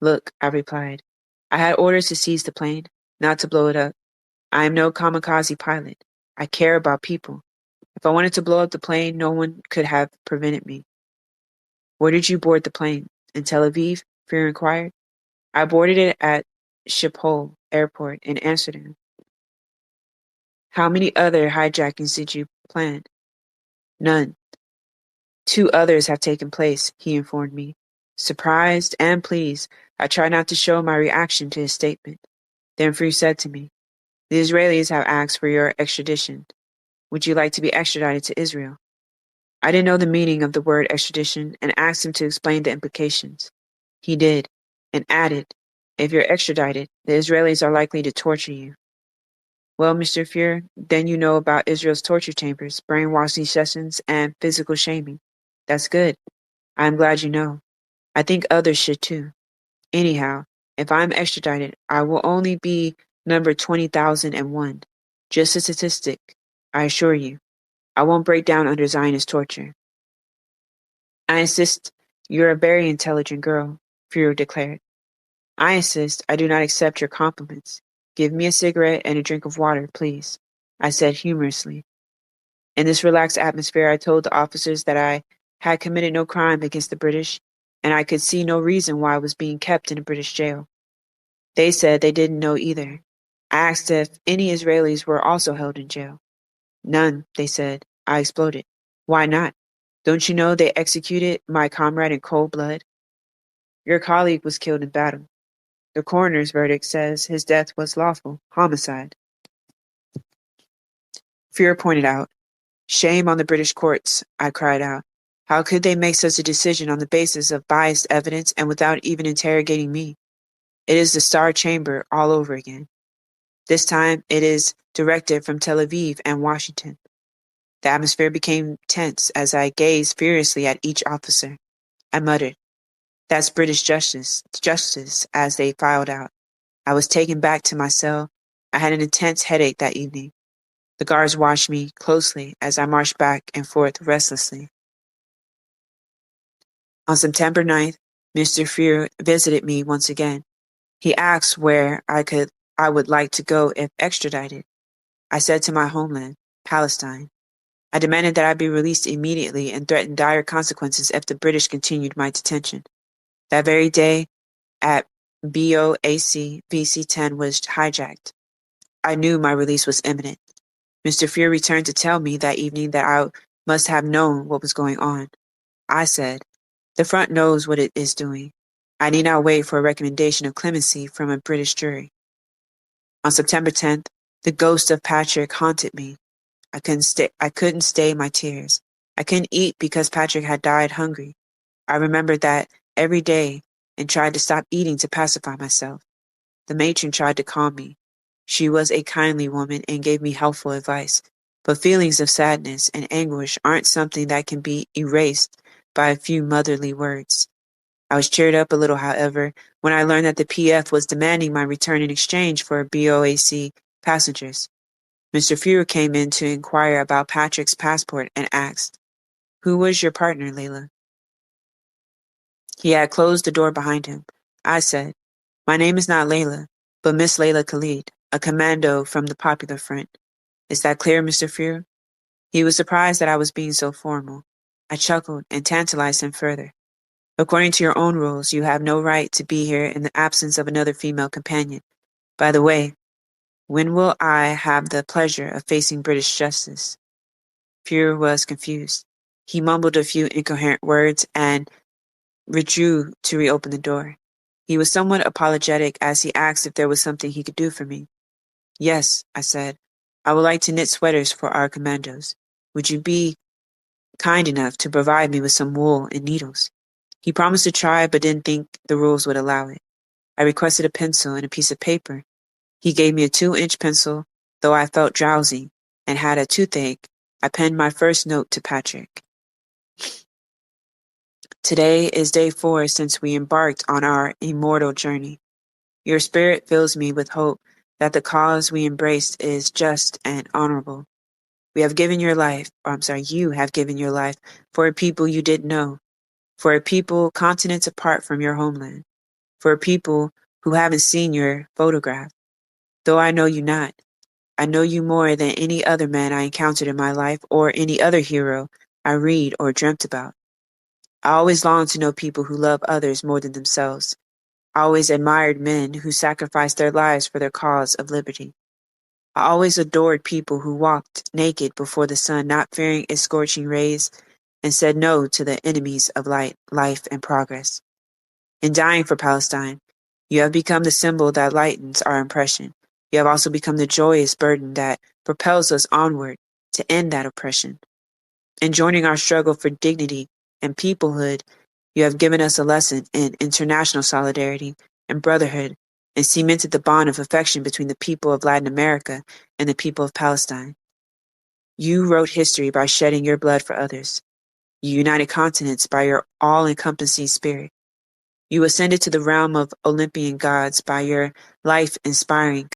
"Look," I replied, "I had orders to seize the plane, not to blow it up. I am no kamikaze pilot. I care about people. If I wanted to blow up the plane, no one could have prevented me." "Where did you board the plane? In Tel Aviv?" Fear inquired. "I boarded it at Schiphol Airport in Amsterdam." "How many other hijackings did you plan?" "None." "Two others have taken place," he informed me. Surprised and pleased, I tried not to show my reaction to his statement. Then Free said to me, "The Israelis have asked for your extradition. Would you like to be extradited to Israel?" I didn't know the meaning of the word extradition and asked him to explain the implications. He did, and added, "If you're extradited, the Israelis are likely to torture you." Well, Mr. Fuhrer, then you know about Israel's torture chambers, brainwashing sessions, and physical shaming. That's good. I'm glad you know. I think others should too. Anyhow, if I'm extradited, I will only be number 20,001. Just a statistic, I assure you. I won't break down under Zionist torture. I insist you're a very intelligent girl, Fuhrer declared. I insist I do not accept your compliments. Give me a cigarette and a drink of water, please, I said humorously. In this relaxed atmosphere, I told the officers that I had committed no crime against the British, and I could see no reason why I was being kept in a British jail. They said they didn't know either. I asked if any Israelis were also held in jail. None, they said. I exploded. Why not? Don't you know they executed my comrade in cold blood? Your colleague was killed in battle. The coroner's verdict says his death was lawful homicide. Fuhrer pointed out. Shame on the British courts, I cried out. How could they make such a decision on the basis of biased evidence and without even interrogating me? It is the Star Chamber all over again. This time it is directed from Tel Aviv and Washington. The atmosphere became tense as I gazed furiously at each officer. I muttered, "That's British justice," as they filed out. I was taken back to my cell. I had an intense headache that evening. The guards watched me closely as I marched back and forth restlessly. On September 9th, Mr. Fuhrer visited me once again. He asked where I would like to go if extradited. I said to my homeland, Palestine. I demanded that I be released immediately and threatened dire consequences if the British continued my detention. That very day, at BOAC, VC-10 was hijacked. I knew my release was imminent. Mr. Fuhrer returned to tell me that evening that I must have known what was going on. I said, the front knows what it is doing. I need not wait for a recommendation of clemency from a British jury. On September 10th, the ghost of Patrick haunted me. I couldn't stay my tears. I couldn't eat because Patrick had died hungry. I remembered that every day and tried to stop eating to pacify myself. The matron tried to calm me. She was a kindly woman and gave me helpful advice. But feelings of sadness and anguish aren't something that can be erased by a few motherly words. I was cheered up a little, however, when I learned that the PF was demanding my return in exchange for BOAC passengers. Mr. Fuhrer came in to inquire about Patrick's passport and asked, "Who was your partner, Leila?" He had closed the door behind him. I said, "My name is not Leila, but Miss Leila Khaled, a commando from the Popular Front. Is that clear, Mr. Fuhrer?" He was surprised that I was being so formal. I chuckled and tantalized him further. "According to your own rules, you have no right to be here in the absence of another female companion. By the way, when will I have the pleasure of facing British justice?" Fuhrer was confused. He mumbled a few incoherent words and withdrew to reopen the door. He was somewhat apologetic as he asked if there was something he could do for me. "Yes," I said. "I would like to knit sweaters for our commandos. Would you be kind enough to provide me with some wool and needles?" He promised to try but didn't think the rules would allow it. I requested a pencil and a piece of paper. He gave me a 2-inch pencil. Though I felt drowsy and had a toothache, I penned my first note to Patrick. "Today is day 4 since we embarked on our immortal journey. Your spirit fills me with hope that the cause we embraced is just and honorable. You have given your life for a people you didn't know, for a people continents apart from your homeland, for a people who haven't seen your photograph. Though I know you not, I know you more than any other man I encountered in my life or any other hero I read or dreamt about. I always longed to know people who love others more than themselves. I always admired men who sacrificed their lives for their cause of liberty. I always adored people who walked naked before the sun, not fearing its scorching rays, and said no to the enemies of light, life, and progress. In dying for Palestine, you have become the symbol that lightens our impression. You have also become the joyous burden that propels us onward to end that oppression. In joining our struggle for dignity and peoplehood, you have given us a lesson in international solidarity and brotherhood and cemented the bond of affection between the people of Latin America and the people of Palestine. You wrote history by shedding your blood for others. You united continents by your all-encompassing spirit. You ascended to the realm of Olympian gods by your life-inspiring